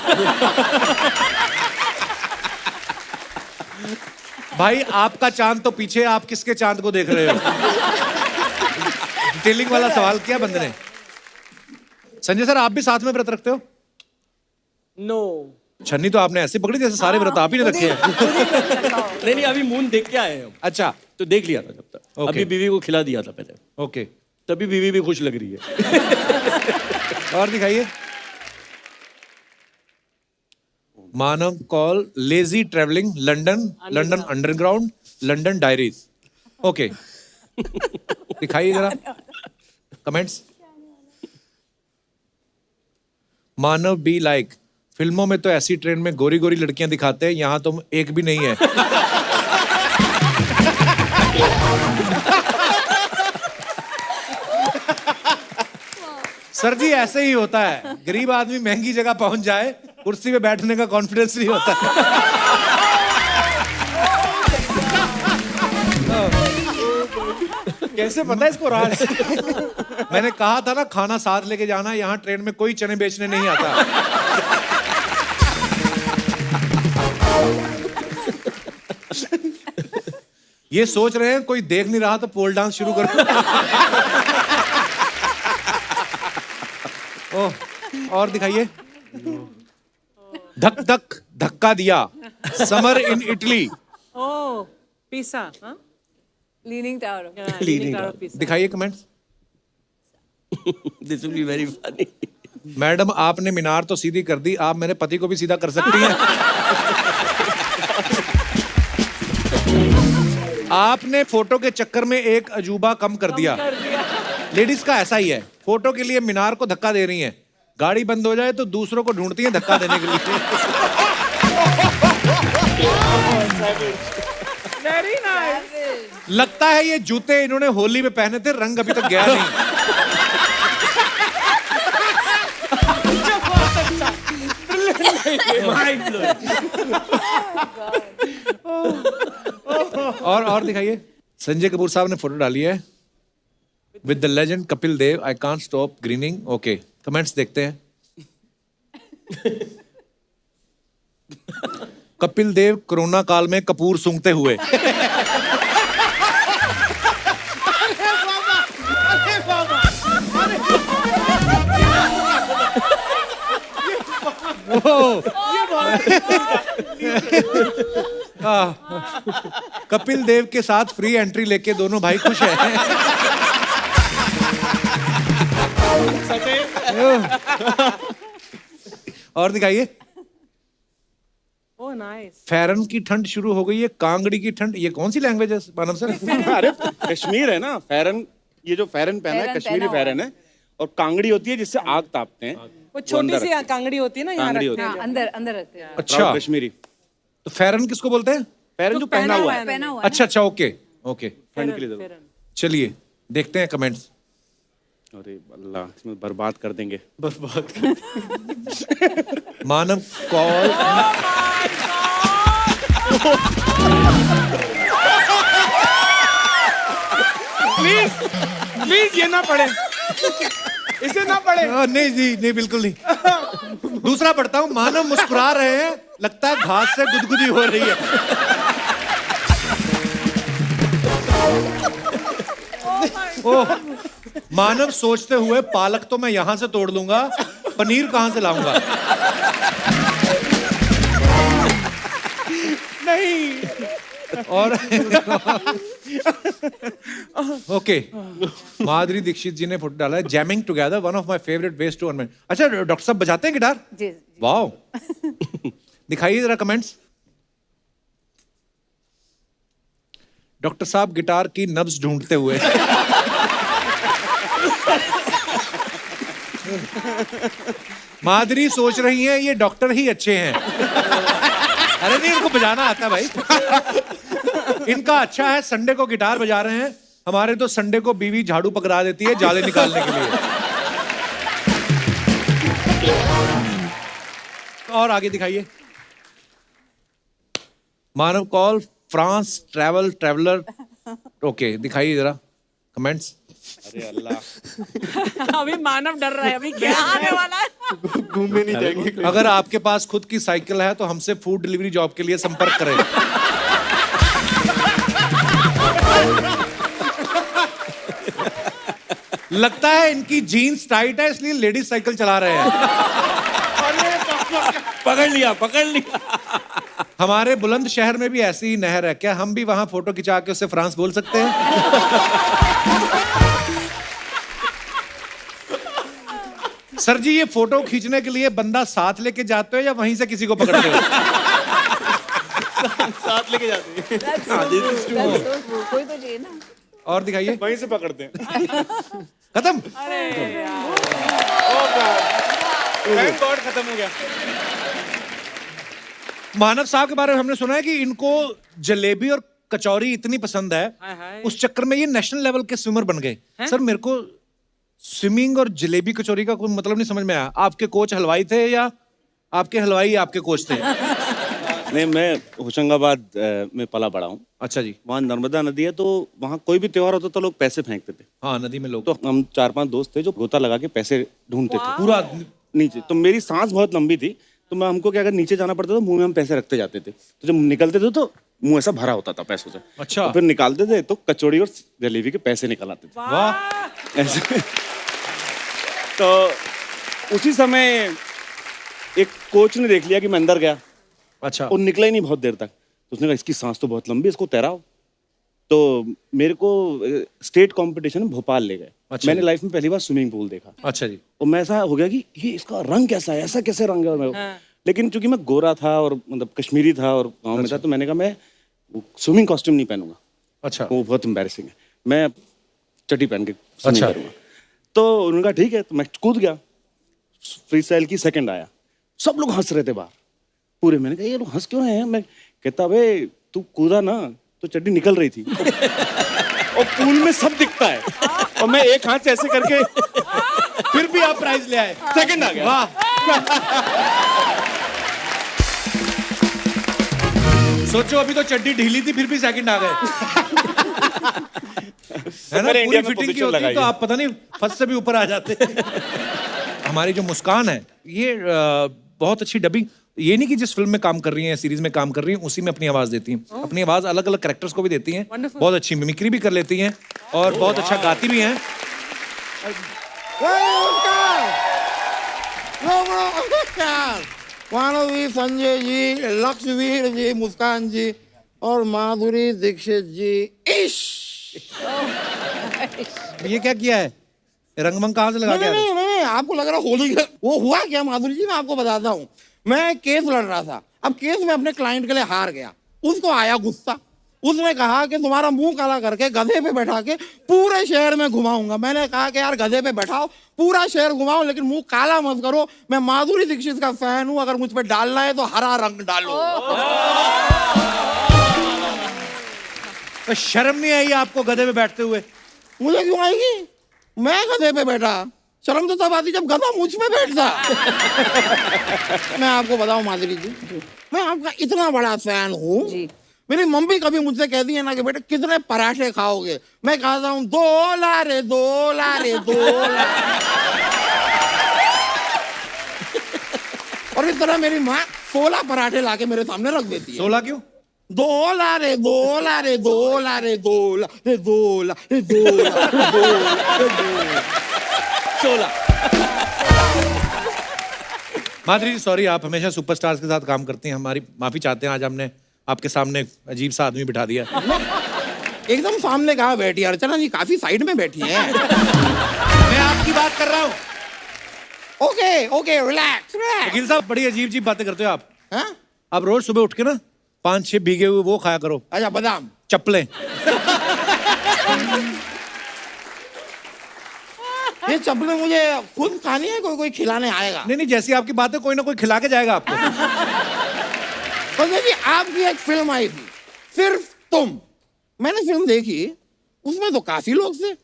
भाई आपका चांद तो पीछे, आप किसके चांद को देख रहे हो? डिटेलिंग वाला सवाल किया बंदे ने। संजय सर, आप भी साथ में व्रत रखते हो? नो। छन्नी तो आपने ऐसे पकड़ी जैसे सारे व्रत आप ही ने रखे हैं। नहीं, अभी मून देख के आए हैं हम। अच्छा, तो देख लिया था जब तक। Okay. अभी बीवी को खिला दिया था पहले, ओके। तभी बीवी भी खुश लग रही है। और दिखाइए। Manav Kaul lazy travelling London underground London diaries. Okay, दिखाइए जरा कमेंट्स। मानव बी लाइक, फिल्मों में तो ऐसी ट्रेन में गोरी गोरी लड़कियां दिखाते हैं, यहां तो एक भी नहीं है। सर जी ऐसे ही होता है, गरीब आदमी महंगी जगह पहुंच जाए, कुर्सी पे बैठने का कॉन्फिडेंस नहीं होता। कैसे पता है इसको राज? मैंने कहा था ना खाना साथ लेके जाना, यहाँ ट्रेन में कोई चने बेचने नहीं आता। ये सोच रहे हैं कोई देख नहीं रहा तो पोल डांस शुरू करो। ओह, और दिखाइए। धक धक धक्का दिया, समर इन इटली। ओह, पिसा, हाँ? Leaning tower. Leaning Tower of Pisa. दिखाइए comments. This will be very funny. Madam आपने मीनार तो सीधी कर दी, आप मेरे पति को भी सीधा कर सकती हैं। आपने फोटो के चक्कर में एक अजूबा कम कर दिया। लेडीज का ऐसा ही है, फोटो के लिए मीनार को धक्का दे रही हैं, गाड़ी बंद हो जाए तो दूसरों को ढूंढती हैं धक्का देने के लिए। Very nice. लगता है ये जूते इन्होंने होली में पहने थे, रंग अभी तक गया नहीं। और दिखाइए। संजय कपूर साहब ने फोटो डाली है with the legend Kapil Dev, I can't stop grinning. Okay, comments देखते हैं। कपिल देव कोरोना काल में कपूर सूंघते हुए। कपिल देव के साथ फ्री एंट्री लेके दोनों भाई खुश हैं। और दिखाइए। Oh nice. फैरन की ठंड शुरू हो गई है, कांगड़ी की ठंड। ये कौन सी लैंग्वेज है मानव सर? अरे कश्मीर है ना, फैरन, ये जो फैरन पहना है फैरन कश्मीरी पहना हुआ फैरन है, और कांगड़ी होती है जिससे आग तापते हैं। वो छोटी सी कांगड़ी होती है ना, यहाँ कांगड़ी रखते होती हैं। हाँ, अंदर अंदर रखते हैं। अच्छा, प्राउड कश्मीरी तो फैरन किसको बोलते हैं? फैरन जो पहना हुआ है। पहना हुआ है अच्छा अच्छा, ओके ओके, ठंड के लिए जरूर। चलिए देखते हैं कमेंट्स। अरे अल्लाह, इसमें बर्बाद कर देंगे। मानव कॉल। प्लीज ये ना पढ़े, इसे ना पढ़े। नहीं जी, नहीं बिल्कुल नहीं। दूसरा पढ़ता हूं। मानव मुस्कुरा रहे हैं, लगता है घास से गुदगुदी हो रही है। ओह, मानव सोचते हुए, पालक तो मैं यहां से तोड़ लूंगा, पनीर कहां से लाऊंगा? नहीं। और ओके, माधुरी दीक्षित जी ने फोटो डाला है, jamming together one of my favourite ways to earn. अच्छा, डॉक्टर साहब बजाते हैं गिटार? जी। वाओ। दिखाइए जरा कमेंट्स। डॉक्टर साहब गिटार की नब्ज ढूंढते हुए। माधुरी सोच रही हैं ये डॉक्टर ही अच्छे हैं। अरे नहीं, इनको बजाना आता भाई। इनका अच्छा है, संडे को गिटार बजा रहे हैं। हमारे तो संडे को बीवी झाड़ू पकड़ा देती है जाले निकालने के लिए। और आगे दिखाइए। Manav call France traveller. Okay, दिखाइए जरा कमेंट्स। अरे अल्लाह, अभी मानव डर रहा है, अभी क्या आने वाला है। घूमने नहीं जाएंगे। अगर आपके पास खुद की साइकिल है तो हमसे फूड डिलीवरी जॉब के लिए संपर्क करें। लगता है इनकी जीन्स टाइट है, इसलिए लेडीज साइकिल चला रहे हैं। पकड़ लिया। हमारे बुलंद शहर में भी ऐसी ही नहर है क्या? हम भी वहां फोटो खिंचा के उससे फ्रांस बोल सकते हैं? सर जी, ये फोटो खींचने के लिए बंदा साथ लेके जाते हो या वहीं से किसी को पकड़ते हो? साथ लेके जाते हैं। That's so true. कोई तो चाहिए ना। और दिखाइए। वहीं से पकड़ते हैं। खत्म। थैंक गॉड, खत्म हो गया। मानव साहब के बारे में हमने सुना है कि इनको जलेबी और कचौरी इतनी पसंद है, हाय। उस चक्कर में ये नेशनल लेवल के स्विमर बन गए। सर, मेरे को स्विमिंग और जलेबी कचौरी का कोई मतलब नहीं समझ में आया। आपके कोच हलवाई थे या आपके हलवाई आपके कोच थे? नहीं, मैं होशंगाबाद में पला बड़ा हूँ। अच्छा जी। वहाँ नर्मदा नदी है, तो वहाँ कोई भी त्योहार होता तो लोग पैसे फेंकते थे। हाँ, नदी में लोग तो हम 4-5 दोस्त थे जो गोता लगा के पैसे ढूंढते थे पूरा। नीचे। तो मेरी सांस बहुत लंबी थी, तो मैं हमको क्या, अगर नीचे जाना पड़ता तो मुंह में हम पैसे रखते जाते थे। तो जब निकलते थे तो मुंह ऐसा भरा होता था पैसों से। अच्छा। तो फिर निकालते थे तो कचौड़ी और जलेबी के पैसे निकल आते थे वाह। ऐसे। तो उसी समय एक कोच ने देख लिया कि मैं अंदर गया, अच्छा। और निकला ही नहीं बहुत देर तक। तो उसने कहा इसकी सांस तो बहुत लंबी है, इसको तैराओ। तो मेरे को स्टेट कंपटीशन में भोपाल ले गए। अच्छा मैंने जी। लाइफ में पहली बार स्विमिंग पूल देखा। अच्छा जी। और मैं ऐसा हो गया कि ये इसका रंग कैसा है, ऐसा कैसे रंग है। लेकिन चूंकि मैं गोरा था और मतलब कश्मीरी था और गाँव में था, तो मैंने कहा मैं स्विमिंग कॉस्ट्यूम नहीं पहनूंगा, अच्छा। वो बहुत एम्बैरेसिंग है, मैं चड्डी पहन के स्विमिंग अच्छा। करूंगा। तो उन्होंने कहा ठीक है, तो मैं कूद गया। फ्री स्टाइल की सेकंड आया, सब लोग हंस रहे थे बाहर पूरे। मैंने कहा ये लोग हंस क्यों रहे हैं? मैं कहता भाई तू कूदा ना तो चड्डी निकल रही थी और पूल में सब दिखता है और मैं एक हाथ से ऐसे करके फिर भी आप प्राइज ले आए, सेकंड आ गया। वाह। सोचो अभी तो चड्डी ढीली थी फिर भी सेकंड आ गए। है ना, मैंने पूरी इंडिया में फिटिंग की position होती लगाई तो है। आप पता नहीं फर्स्ट से भी ऊपर आ जाते। हमारी जो मुस्कान है ये बहुत अच्छी डबिंग, ये नहीं कि जिस फिल्म में काम कर रही हैं सीरीज में काम कर रही हैं उसी में अपनी आवाज देती हैं, अपनी आवाज अलग अलग कैरेक्टर्स को भी देती हैं, बहुत अच्छी मिमिक्री भी कर लेती हैं और बहुत अच्छा गाती भी हैं। मानवी, संजय जी, लक्ष्यवीर जी, मुस्कान जी और माधुरी दीक्षित जी। इश ये क्या किया है, रंगमंग कहाँ से लगा नहीं, के आ रहे नहीं, हैं? नहीं, आपको लग रहा होली का वो हुआ क्या माधुरी जी, मैं आपको बताता हूँ। मैं केस लड़ रहा था, अब केस में अपने क्लाइंट के लिए हार गया, उसको आया गुस्सा, उसने कहा कि तुम्हारा मुंह काला करके गधे पे बैठा के पूरे शहर में घुमाऊंगा। मैंने कहा कि यार गधे पे बैठाओ, पूरा शहर घुमाओ, लेकिन मुंह काला मत करो, मैं माधुरी दीक्षित का फैन हूं, अगर मुझ पे डालना है तो हरा रंग डालो। तो शर्म नहीं आई आपको गधे पे बैठते हुए? मुझे क्यों आएगी, मैं गधे पे बैठा, शर्म तो तब आती जब गधा मुझ पे बैठता। मैं आपको बताऊं माधुरी जी, मैं आपका इतना बड़ा फैन हूँ, जी। मेरी मम्मी कभी मुझसे कहती है ना कि बेटे कितने पराठे खाओगे, मैं कहता हूँ 2 लारे 2 लारे 2 लारे। और इस तरह मेरी माँ 16 पराठे लाके मेरे सामने रख देती है। 16 क्यों? 2 लारे 2 लारे 2 लारे 2 लारे 2 लारे 2 लारे 16। माधुरी जी सॉरी, आप हमेशा सुपरस्टार्स के साथ काम करती हैं, हमारी माफी चाहते हैं, आज हमने आपके सामने एक अजीब सा आदमी बिठा दिया। एकदम सामने कहाँ बैठी है अर्चना जी, काफी साइड में बैठी है। मैं आपकी बात कर रहा हूँ। Okay okay, relax relax. वकील साहब बड़ी अजीब अजीब बातें करते हो आप। हाँ? आप रोज सुबह उठ के ना 5-6 भीगे हुए वो खाया करो, अच्छा, बादाम। चप्पलें। ये चप्पलें मुझे खुद खानी है, कोई कोई खिलाने आएगा? नहीं नहीं, जैसी आपकी बात है कोई ना कोई खिला के जाएगा आपको। संजय जी, आपकी एक फिल्म आई थी सिर्फ तुम, मैंने फिल्म देखी, उसमें तो काफी लोग थे।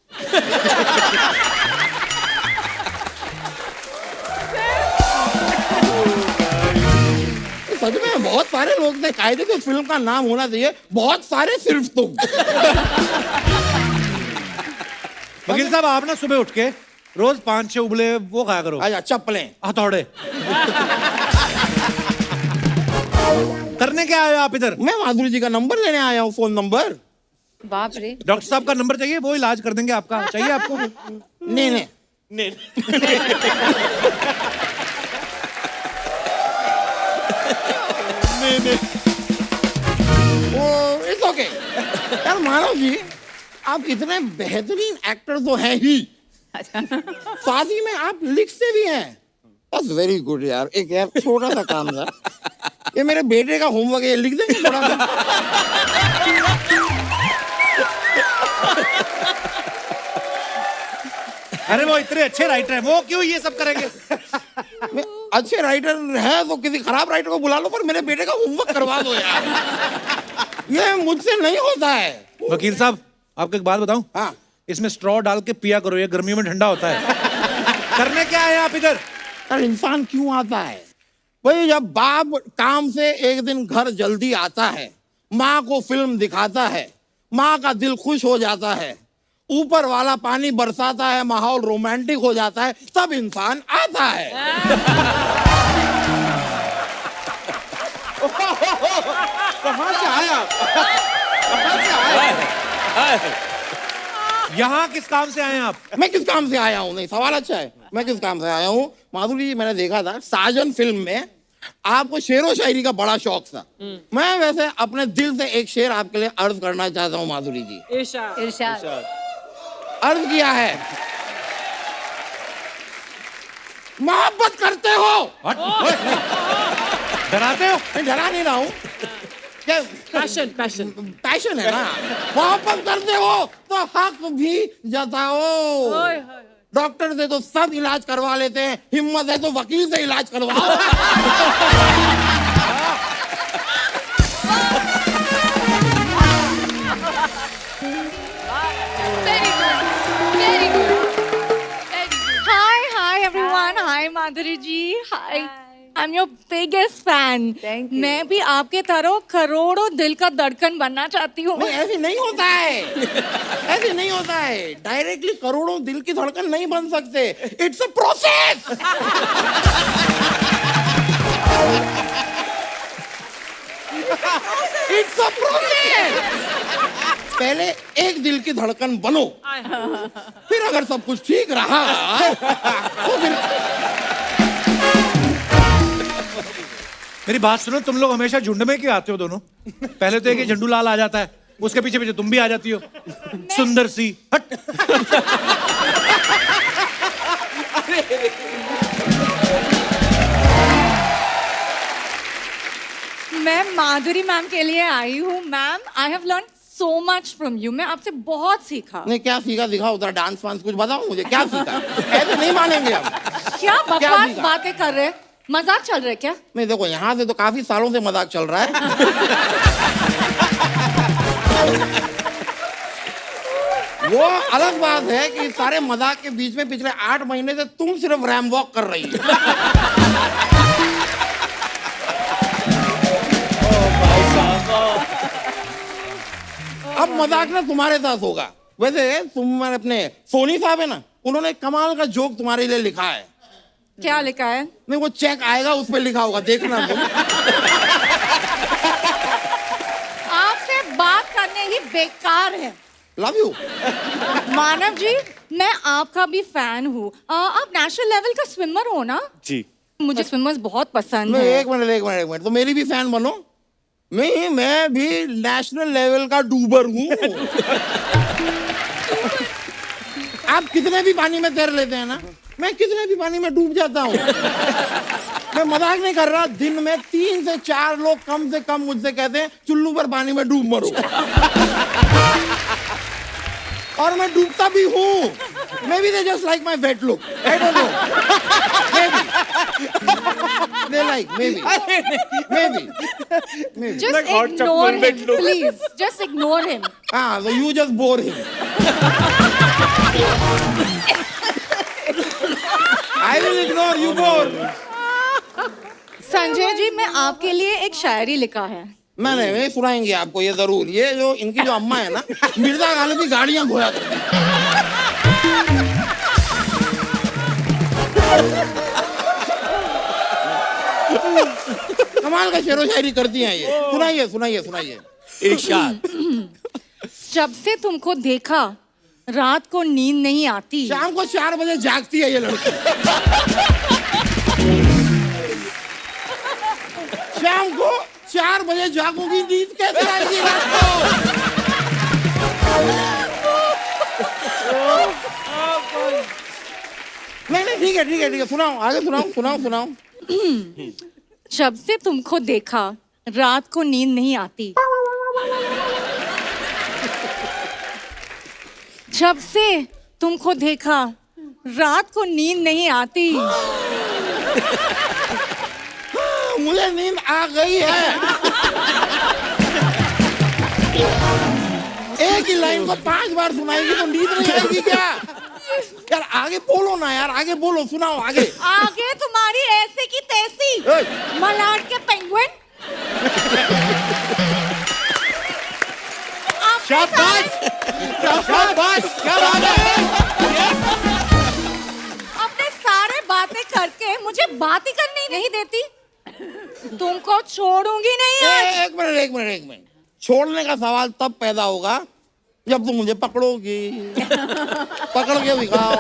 सच में बहुत सारे लोग थे, कायदे से फिल्म का नाम होना चाहिए बहुत सारे सिर्फ तुम। वकील साहब आप ना सुबह उठ के रोज 5-6 उबले वो खाया करो, अच्छा, चप्पलें। हथौड़े। करने क्या आए हो आप इधर? मैं माधुरी जी का नंबर लेने आया हूँ, फोन नंबर। बाप रे। डॉक्टर साहब का नंबर चाहिए, वो इलाज कर देंगे आपका, चाहिए आपको? नहीं नहीं, वो इट्स ओके। यार मानव जी, आप इतने बेहतरीन एक्टर तो हैं ही, साथ ही में आप लिखते भी हैं। That's very good यार। एक यार छोटा सा काम था, ये मेरे बेटे का होमवर्क है, ये लिख देंगे थोड़ा सा? अरे वो इतने अच्छे राइटर हैं, वो क्यों ये सब करेंगे? मैं अच्छे राइटर है तो किसी खराब राइटर को बुला लो, पर मेरे बेटे का होमवर्क करवा दो यार। ये मुझसे नहीं होता है। वकील साहब आपको एक बात बताऊं? हाँ। इसमें स्ट्रॉ डाल के पिया करो, ये गर्मियों में ठंडा होता है। करने क्या आए आप इधर? यार इंसान क्यों आता है भाई? जब बाप काम से एक दिन घर जल्दी आता है, माँ को फिल्म दिखाता है, माँ का दिल खुश हो जाता है, ऊपर वाला पानी बरसाता है, माहौल रोमांटिक हो जाता है, तब इंसान आता है। कहाँ से आया? कहाँ से आया? यहाँ किस काम से आए हैं आप? मैं किस काम से आया हूँ? नहीं, सवाल अच्छा है, मैं किस काम से आया हूँ? माधुरी जी, मैंने देखा था साजन फिल्म में आपको शेरो शायरी का बड़ा शौक था। मैं वैसे अपने दिल से एक शेर आपके लिए अर्ज करना चाहता हूँ माधुरी जी। इरशाद। अर्ज किया है, मोहब्बत करते हो। हट, ओए, डराते हो? मैं डरा नहीं रहा हूँ, पैशन पैशन पैशन है ना। मोहब्बत करते हो तो हक भी जताओ। डॉक्टर से तो सब इलाज करवा लेते हैं, हिम्मत है तो वकील से इलाज करवाओ। Very good. Hi everyone. Hi Madhuri ji. Hi. I'm your biggest fan. Thank you. मैं भी आपके तरह करोड़ों दिल का धड़कन बनना चाहती हूँ. नहीं ऐसे नहीं होता है, ऐसे नहीं होता है. डायरेक्टली करोड़ों दिल की धड़कन नहीं बन सकते. It's a process. It's a process. पहले एक दिल की धड़कन बनो, फिर अगर सब कुछ ठीक रहा तो फिर मेरी बात सुनो, तुम लोग हमेशा झुंड में क्यों आते हो दोनों? पहले तो एक ही झंडू लाल आ जाता है, उसके पीछे पीछे तुम भी आ जाती हो. सुंदर सी हट. मैं माधुरी मैम के लिए आई हूँ. Ma'am, I have learn so much from you. मैं आपसे बहुत सीखा. नहीं क्या सीखा? दिखाओ उधर डांस वांस कुछ बताओ मुझे, क्या सीखा? ऐसे नहीं मानेंगे हम. क्या बकवास सीखा? बातें कर रहे? मजाक चल रहा है क्या? नहीं देखो, यहाँ से तो काफी सालों से मजाक चल रहा है. वो अलग बात है कि सारे मजाक के बीच में पिछले 8 महीने से तुम सिर्फ रैम वॉक कर रही हो. अब मजाक ना तुम्हारे साथ होगा. वैसे तुम अपने सोनी साहब है ना, उन्होंने कमाल का जोक तुम्हारे लिए लिखा है. क्या लिखा है? नहीं वो चेक आएगा, उस पर लिखा होगा, देखना तुम. आपसे बात करने ही बेकार है. Love you. मानव जी, मैं आपका भी फैन हूँ. आप नेशनल लेवल का स्विमर हो ना? जी. मुझे स्विमर्स बहुत पसंद नहीं है. एक मिनट, तो मेरी भी फैन बनो. नहीं, मैं भी नेशनल लेवल का डूबर हूँ. आप कितने भी पानी में तैर लेते हैं ना, मैं कितने भी पानी में डूब जाता हूँ. मैं मजाक नहीं कर रहा. दिन में 3 से 4 लोग कम से कम मुझसे कहते हैं चुल्लू पर पानी में डूब मरो. और मैं डूबता भी हूँ. Maybe they just like my wet look. I don't know. Maybe. They like, maybe. Just Like hot ignore chocolate him, look. please. Just ignore him. So you just bore him. I will ignore you bore. Sanjay ji, मैं आपके लिए एक शायरी लिखा है. मैंने सुनाएंगे आपको ये जरूर. ये जो इनकी जो अम्मा है ना, मिर्जा गालिब की गाड़ियां धोया करती हैं. कमाल का शेरो शायरी करती हैं ये. सुनाइए. इरशाद. जब से तुमको देखा रात को नींद नहीं आती. शाम को 4 बजे जागती है ये लड़की. शाम को 4 बजे जागोगी, नींद कैसे आएगी रात को? नहीं ठीक है. सुनाओ, आगे सुनाओ. जब से तुमको देखा रात को नींद नहीं आती. जब से तुमको देखा रात को नींद नहीं आती. मुझे नींद आ गई है. एक ही लाइन को 5 बार सुनाएगी तो नींद नहीं आएगी क्या? यार आगे बोलो ना यार, आगे बोलो, सुनाओ आगे. आगे तुम्हारी ऐसे की तैसी मलाड के पेंगुइन. शाबाश, क्या बात है. अपने सारे बातें करके मुझे बात ही करनी नहीं देती. तुमको छोड़ूंगी नहीं आज. एक मिनट. छोड़ने का सवाल तब पैदा होगा जब तुम मुझे पकड़ोगी. पकड़ के दिखाओ.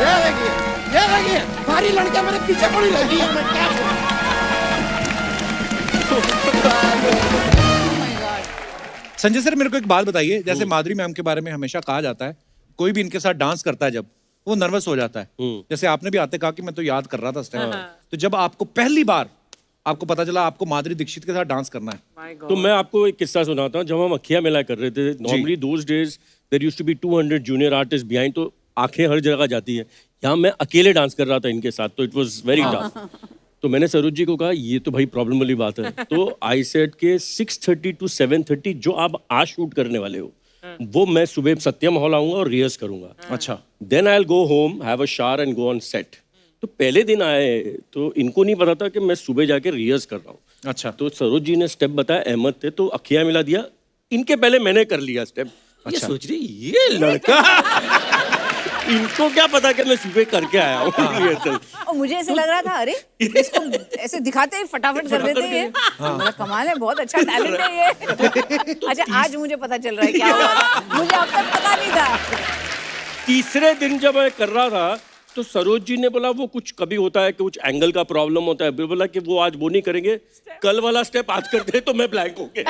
ये देखिए सारी लड़कियां मेरे पीछे पड़ी रहती है. मैं क्या करूं? संजय सर, मेरे को एक बात बताइए. जैसे माधुरी मैम के बारे में हमेशा कहा जाता है, कोई भी इनके साथ डांस करता है जब, वो नर्वस हो जाता है. जैसे आपने भी आते कहा कि मैं तो याद कर रहा था उस टाइम. तो जब आपको पहली बार आपको पता चला आपको माधुरी दीक्षित के साथ डांस करना है, तो मैं आपको एक किस्सा सुनाता हूँ. जब हम अखिया मेला कर रहे थे, normally those days there used to be 200 junior artist behind, तो आंखें हर जगह जाती है. यहाँ मैं अकेले डांस कर रहा था इनके साथ, तो इट वाज वेरी टफ. तो मैंने सरोज जी को कहा ये तो भाई प्रॉब्लम वाली बात है। तो आई सेड के 6:30 to 7:30 जो आप आज शूट करने वाले हो वो मैं सुबह सत्यम हॉल आऊंगा और रिहर्स करूंगा। अच्छा। Then I will go home, have a shower and go on set. तो पहले दिन आए तो इनको नहीं पता था कि मैं सुबह जाके रिहर्स कर रहा हूँ। अच्छा। तो सरोज जी ने स्टेप बताया, अहमद थे तो अखियां मिला दिया, इनके पहले मैंने कर लिया स्टेप। ये सोच रही ये लड़का इनको क्या पता कि मैं सुबह करके आया हूँ रिहर्सल। और मुझे ऐसे लग रहा था अरे इसको ऐसे दिखाते ही फटाफट कर देते हैं। मेरा कमाल है, बहुत अच्छा टैलेंट है ये। अच्छा आज मुझे पता चल रहा है क्या हुआ था, मुझे अब तक पता नहीं था। तीसरे दिन जब मैं कर रहा था तो सरोज जी ने बोला वो कुछ कभी होता है कि कुछ एंगल का प्रॉब्लम होता है, बोला कि वो आज वो नहीं करेंगे, कल वाला स्टेप आज करते तो मैं ब्लैंक हो गया।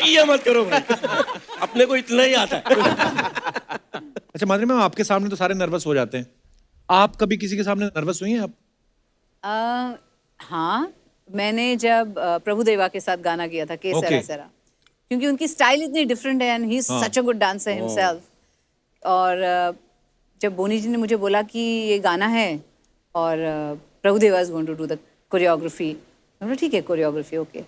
ये मत करो भाई, अपने को इतना ही आता है। अच्छा माधुरी मैम, आपके सामने तो सारे नर्वस हो जाते हैं, आप कभी किसी के सामने नर्वस हुई हैं आप? हाँ, मैंने जब प्रभुदेवा के साथ गाना किया था के सरा सरा, क्योंकि उनकी स्टाइल इतनी डिफरेंट है and he is such a good dancer himself. और जब बोनी जी ने मुझे बोला कि ये गाना है और Prabhudeva is going to do the choreography, मैं बोला ठीक है कोरियोग्राफी ओके,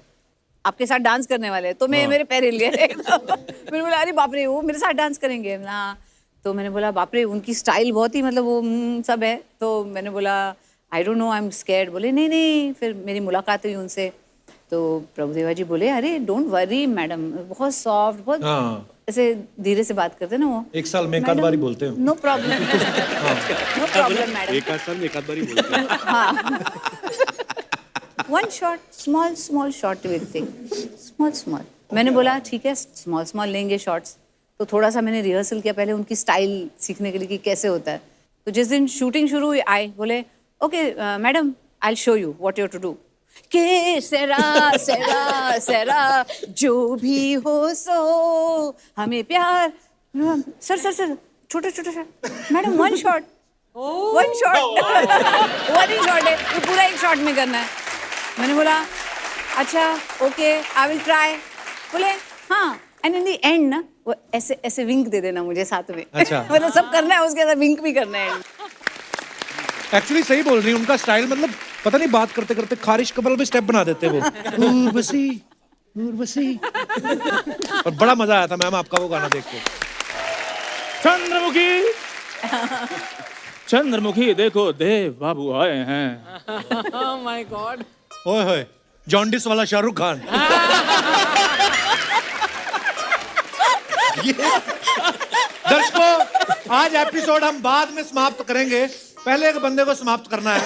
आपके साथ डांस करने वाले हैं। तो मेरे पैर हिल गए एकदम। मैंने बोला अरे बाप रे वो मेरे साथ डांस करेंगे ना। तो मैंने बोला बाप रे उनकी स्टाइल बहुत ही मतलब वो सब है। तो मैंने बोला I don't know I am scared. बोले नहीं नहीं। फिर मेरी मुलाकात हुई उनसे तो प्रभुदेवा जी बोले अरे डोंट वरी मैडम, बहुत सॉफ्ट, बहुत ऐसे धीरे से बात करते ना वो। एक साल में एक आध बारी बोलते हैं। No problem, no problem madam. एक आध साल में एक आध बारी बोलते हैं। हाँ, one shot, small small shot will take, small small. मैंने बोला ठीक है स्मॉल स्मॉल लेंगे शॉट्स। तो थोड़ा सा मैंने रिहर्सल किया पहले उनकी स्टाइल सीखने के लिए कि कैसे होता है। तो जिस दिन शूटिंग शुरू हुई आए बोले okay madam I will show you what you have to do. के सेरा सेरा सेरा जो भी हो सो हमें प्यार। सर सर सर छोटा छोटा shot madam, one shot, one shot, one ही शॉट है, ये पूरा एक शॉट में करना है। मैंने बोला अच्छा ओके आई विल ट्राई। बोले हाँ एंड इन द एंड ना वो ऐसे ऐसे विंक दे देना मुझे साथ में। अच्छा। मतलब सब करना है उसके अंदर विंक भी करना है। एक्चुअली सही बोल रही है, उनका स्टाइल मतलब पता नहीं बात करते करते खारिश कबल में स्टेप बना देते वो। उर्वशी उर्वशी। और बड़ा मजा आया था मैम आपका वो गाना देख के। चंद्रमुखी चंद्रमुखी देखो देव बाबू आए हैं। Oh my God. ओए होए जॉन्डिस वाला शाहरुख खान। दर्शकों आज एपिसोड हम बाद में समाप्त करेंगे, पहले एक बंदे को समाप्त करना है।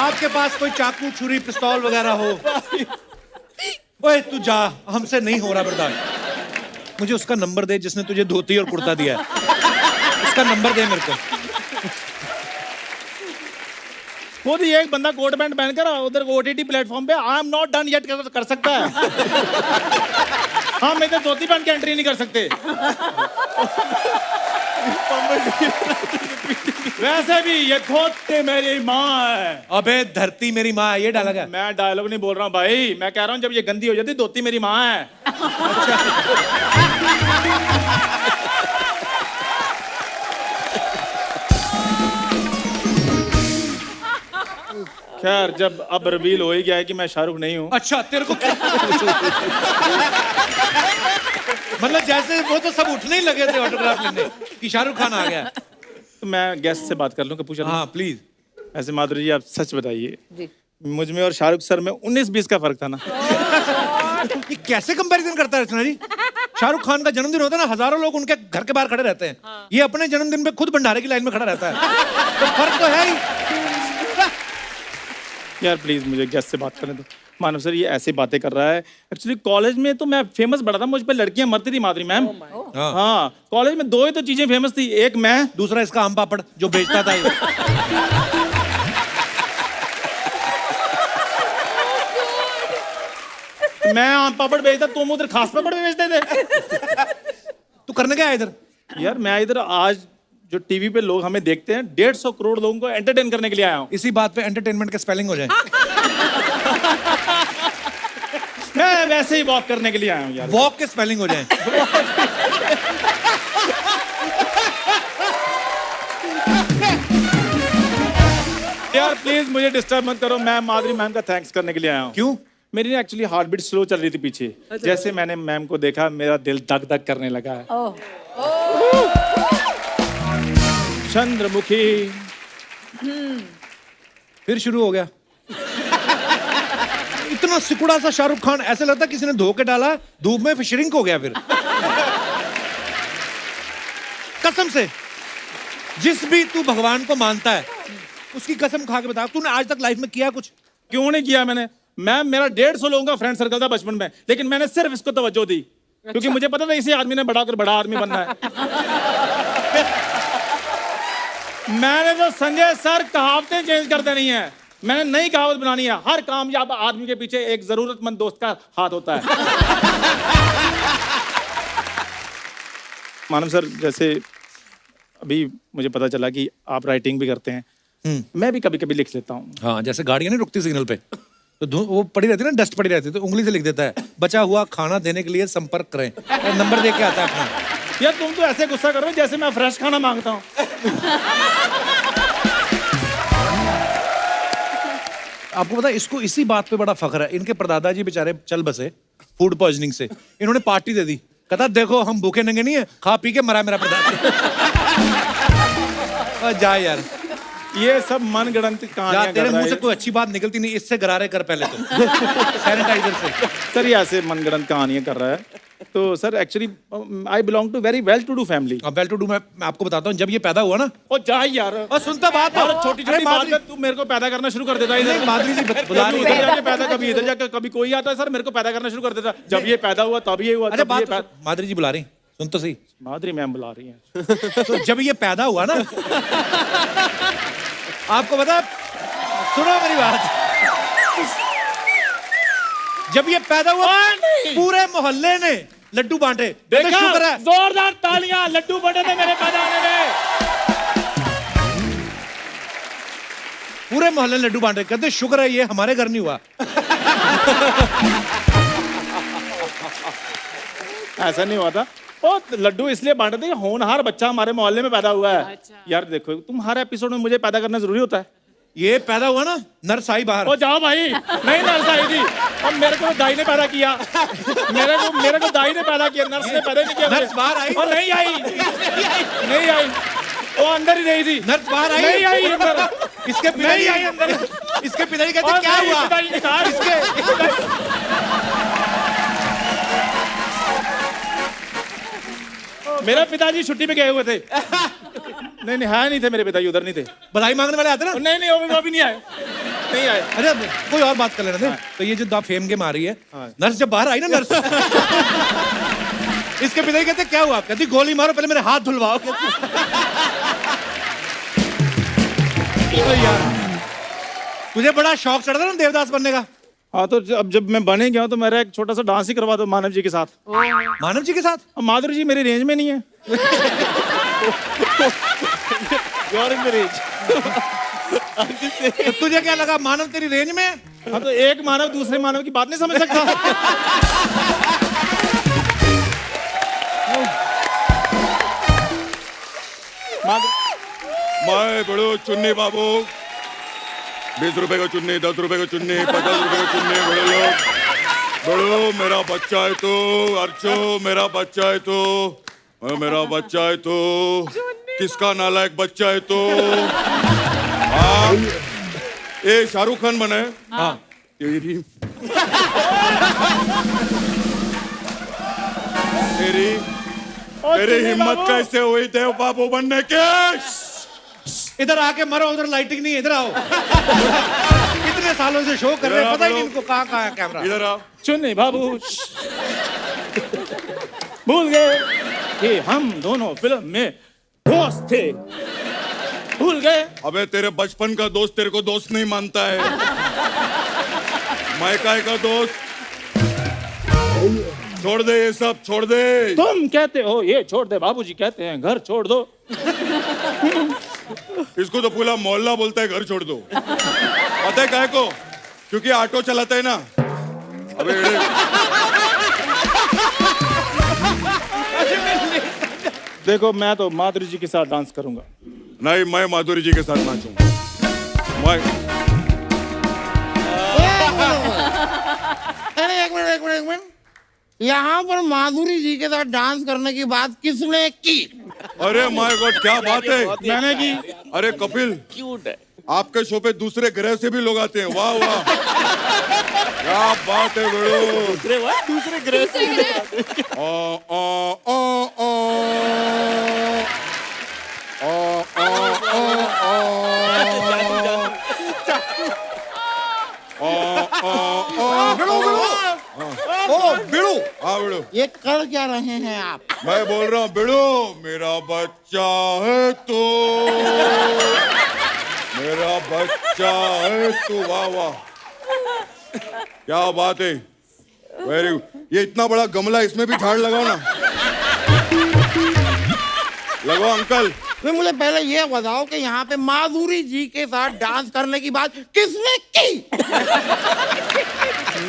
आपके पास कोई चाकू छुरी पिस्तौल वगैरह हो? ओए तू जा, हमसे नहीं हो रहा बर्दाश्त। मुझे उसका नंबर दे जिसने तुझे धोती और कुर्ता दिया है, उसका नंबर दे मेरे को। खुद ही एक बंदा कोट पैंट पहनकर उधर OTT प्लेटफॉर्म पे I am not done yet कर सकता है। हम इधर धोती पहन के एंट्री नहीं कर सकते। वैसे भी ये धोती मेरी माँ है। अबे धरती मेरी माँ है, ये डायलॉग है। मैं डायलॉग नहीं बोल रहा हूँ भाई, मैं कह रहा हूँ जब ये गंदी हो जाती धोती मेरी माँ है। खैर जब अब रिवील हो ही गया है कि मैं शाहरुख नहीं हूँ। अच्छा तेरे को मतलब जैसे वो तो सब उठने ही लगे थे ऑटोग्राफ लेने कि शाहरुख खान आ गया। तो मैं गेस्ट से बात कर लूँ कि पूछा। हाँ प्लीज। ऐसे माधुरी जी आप सच बताइए, जी। मुझ में और शाहरुख सर में 19-20 का फर्क था ना? ये कैसे कंपैरिजन करता है रचना जी? शाहरुख खान का जन्मदिन होता है ना, हजारों लोग उनके घर के बाहर खड़े रहते हैं। ये अपने जन्मदिन पे खुद भंडारे की लाइन में खड़ा रहता है। तो फर्क तो है ही। यार प्लीज मुझे गेस्ट से बात करने दो। मानव सर ये ऐसे बातें कर रहा है। एक्चुअली कॉलेज में तो मैं फेमस बड़ा था, मुझ पर लड़कियां मरती थी माधुरी मैम। हाँ कॉलेज में 2 ही तो चीजें फेमस थी, एक मैं, दूसरा इसका आम पापड़ जो बेचता था ये। मैं आम पापड़ बेचता, तुम उधर खास पापड़ भी बेचते थे। तू करने क्या है इधर? यार मैं इधर आज जो टीवी पे लोग हमें देखते हैं 150 करोड़ लोगों को एंटरटेन करने के लिए आया हूँ। इसी बात पे एंटरटेनमेंट का स्पेलिंग हो जाए। मैं वैसे ही वॉक करने के लिए आया हूँ यार। वॉक के स्पेलिंग हो जाए। यार प्लीज मुझे डिस्टर्ब मत करो, मैं माधुरी मैम का थैंक्स करने के लिए आया हूँ। क्यों? मेरी एक्चुअली हार्ट बीट स्लो चल रही थी पीछे, जैसे मैंने मैम को देखा मेरा दिल धक धक करने लगा है। ओह चंद्रमुखी। फिर शुरू हो गया। इतना सिकुड़ा सा शाहरुख खान, ऐसे लगता किसी ने धो के डाला, धूप में श्रिंक हो गया। फिर कसम से जिस भी तू भगवान को मानता है उसकी कसम खा के बता, तूने आज तक लाइफ में किया कुछ? क्यों नहीं किया मैंने? मैम मेरा 150 लोगों का फ्रेंड सर्कल था बचपन में, लेकिन मैंने सिर्फ इसको तवज्जो दी क्योंकि मुझे पता था इसी आदमी ने बड़ा कर बड़ा आदमी बनना है। मैंने तो संजय सर कहावतें चेंज कर देनी है, मैंने नई कहावत बनानी है, हर कामयाब आदमी के पीछे एक जरूरतमंद दोस्त का हाथ होता है। मानव सर, जैसे अभी मुझे पता चला कि आप राइटिंग भी करते हैं, मैं भी कभी कभी लिख लेता हूँ। हाँ, जैसे गाड़ियां नहीं रुकती सिग्नल पे तो वो पड़ी रहती है ना, डस्ट पड़ी रहती है, तो उंगली से लिख देता है, बचा हुआ खाना देने के लिए संपर्क करें, और नंबर दे के आता है अपना। यार तुम तो ऐसे गुस्सा कर रहे हो जैसे मैं फ्रेश खाना मांगता हूँ। आपको पता है इसको इसी बात पे बड़ा फख्र है, इनके परदादा जी बेचारे चल बसे फूड पॉइजनिंग से, इन्होंने पार्टी दे दी, कहता देखो हम भूखे नंगे नहीं है, खा पी के मरा मेरा परदादा। जा यार, ये सब मनगढ़ंत कहानियां तेरे कर रहा मुंह से है। कोई अच्छी बात निकलती नहीं, इससे गरारे कर पहले तो सैनिटाइजर से। सर ये ऐसे मनगढ़ंत कहानियां कर रहा है। तो sir actually I belong to very well to do family. Well to do मैं आपको बताता हूँ, जब ये पैदा हुआ ना, ओ जा यार, और सुनता बात और छोटी छोटी बात में तू मेरे को पैदा करना शुरू कर देता है इधर। माधुरी जी बुला रही इधर है। जाके पैदा, कभी इधर जाके, कभी कोई आता है सर मेरे को पैदा करना शुरू कर देता। जब ये पैदा हुआ तब ये हुआ। अरे बात तो माधुरी जी बुला रही, सुन तो सही। माधुरी मैम बुला रही हैं। तो जब ये पैदा हुआ ना, आपको पता, सुनो मेरी बात, जब ये पैदा हुआ पूरे मोहल्ले ने लड्डू बांटे। देखा, शुक्र है, जोरदार तालियां, लड्डू बटे थे मेरे पैदा होने में। पूरे मोहल्ले ने लड्डू बांटे, कहते शुक्र है ये हमारे घर नहीं हुआ। ऐसा नहीं हुआ था, ओ लड्डू इसलिए बांटे थे, होनहार बच्चा हमारे मोहल्ले में पैदा हुआ है। यार देखो, तुम हर एपिसोड में मुझे पैदा करना जरूरी होता है। ये पैदा हुआ ना, नर्स आई बाहर। ओ जाओ भाई, नहीं नर्स आई थी, और मेरे को दाई ने पैदा किया। मेरे को दाई ने पैदा किया, नर्स ने पैदा नहीं किया। नर्स बाहर आई और नहीं आई, नहीं आई, वो अंदर ही नहीं थी। नर्स बाहर आई, नहीं आई अंदर, इसके नहीं आई अंदर। इसके पिताजी कहते क्या हुआ? पिताजी ने कहा इसके मेरा पिताजी छुट्टी पे गए हुए थे। नहीं नहीं, है नहीं थे मेरे पिताजी, उधर नहीं थे। बधाई मांगने वाले आते ना? नहीं नहीं, वो भी नहीं आए, नहीं आए। अरे कोई और बात कर लेना थे। तो ये जो फेम गेम आ रही है, नर्स जब बाहर आई ना, नर्स इसके पिताजी कहते क्या हुआ? कहती गोली मारो, पहले मेरे हाथ धुलवाओ। तो यार तुझे बड़ा शौक चढ़ा था ना देवदास बनने का? हाँ, तो अब जब मैं बने गया हूँ तो मेरा एक छोटा सा डांस ही करवा दो मानव जी के साथ। मानव जी के साथ? अब माधुरी जी मेरी रेंज में नहीं है। You're in the range। तो तुझे क्या लगा मानव तेरी रेंज में? हाँ, तो एक मानव दूसरे मानव की बात नहीं समझ सकता। मैं बड़ो चुन्नी बाबू, 20 रुपए का चुन्नी, 10 रुपए का चुन्नी, 50 रुपए का चुन्नी, बड़े लोग, बड़ो मेरा बच्चा है तो, अर्चो मेरा बच्चा है तो, मेरा बच्चा है तो, किसका नालायक बच्चा है तो। हाँ, ये शाहरुख खान बने। हाँ, तेरी तेरी हिम्मत कैसे हुई देव बाबू बनने के? इधर आके मरो, उधर लाइटिंग नहीं, इधर आओ। कितने सालों से शो कर रहे हैं, पता ही नहीं इनको कहाँ है कैमरा। इधर आओ। चुन्नी बाबू, भूल गए कि हम दोनों फिल्म में दोस्त थे, भूल गए। अबे तेरे बचपन का दोस्त तेरे को दोस्त नहीं मानता है। मैं काय का दोस्त? छोड़ दे ये सब, छोड़ दे। तुम कहते हो ये छोड़ दे, बाबूजी कहते हैं घर छोड़ दो। इसको तो पूरा मोहल्ला बोलता है घर छोड़ दो। पता है काय को? क्योंकि ऑटो चलाता है ना। अबे देखो, मैं तो माधुरी जी के साथ डांस करूंगा। नहीं, मैं माधुरी जी के साथ नाचूंगा। माइक अरे एक मिनट यहाँ पर माधुरी जी के साथ डांस करने की बात किसने की? अरे माय गॉड क्या बात है। मैंने की। अरे कपिल क्यूट है। आपके शो पे दूसरे ग्रह से भी लोग आते हैं। वाह वाह क्या बात है बेड़ो। दूसरे ग्रह से ओ ओ ओ ओ ओ ओ ओ ओ बिड़ू, हाँ बेड़ो ये कर क्या रहे हैं आप? मैं बोल रहा हूँ बेड़ो मेरा बच्चा है तो मेरा बच्चा है तो। वाह वाह क्या बात है। वेरी ये इतना बड़ा गमला इसमें भी झाड़ लगाओ ना। लगाओ अंकल। तो मुझे पहले ये बताओ कि यहाँ पे माधुरी जी के साथ डांस करने की बात किसने की?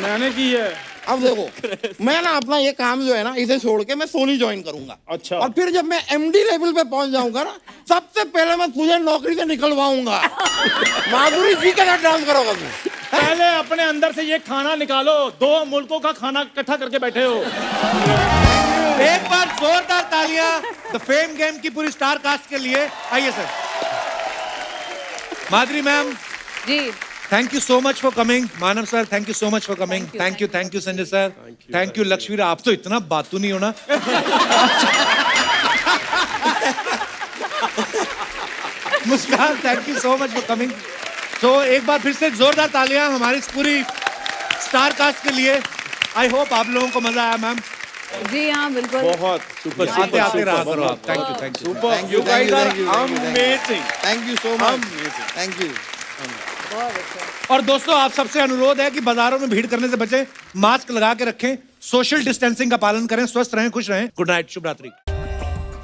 मैंने की है। अब देखो मैं ना अपना ये काम जो है ना इसे छोड़ के मैं सोनी ज्वाइन करूंगा। अच्छा। और फिर जब मैं एमडी लेवल पे पहुंच जाऊंगा ना सबसे पहले मैं तुझे नौकरी से निकलवाऊंगा। माधुरी जी के साथ डांस करोगा तू। पहले अपने अंदर से ये खाना निकालो, 2 मुल्कों का खाना इकट्ठा करके बैठे हो। एक बार जोरदार तालियां द फेम गेम की पूरी स्टार कास्ट के लिए। आइए sir. Madhuri ma'am ji thank you so much for coming. Manav sir thank you so much for coming. Thank you Sanjay sir. Thank you Lakshmi. आप तो इतना बातू नहीं होना। Muskaan thank you so much for coming. तो एक बार फिर से जोरदार तालियां हमारी इस पूरी स्टार कास्ट के लिए। आई होप आप लोगों को मजा आया मैम। जी हाँ बिल्कुल। बहुत सुपर आते आते रहा करो आप। Thank you super. You guys are amazing. Thank you so much. Thank you. और दोस्तों आप सबसे अनुरोध है कि बाजारों में भीड़ करने से बचें, मास्क लगा के रखें, सोशल डिस्टेंसिंग का पालन करें, स्वस्थ रहें, खुश रहें। गुड नाइट, शुभ रात्रि।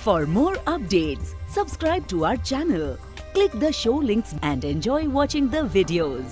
For more updates, subscribe to our channel, click the show links and enjoy watching the videos.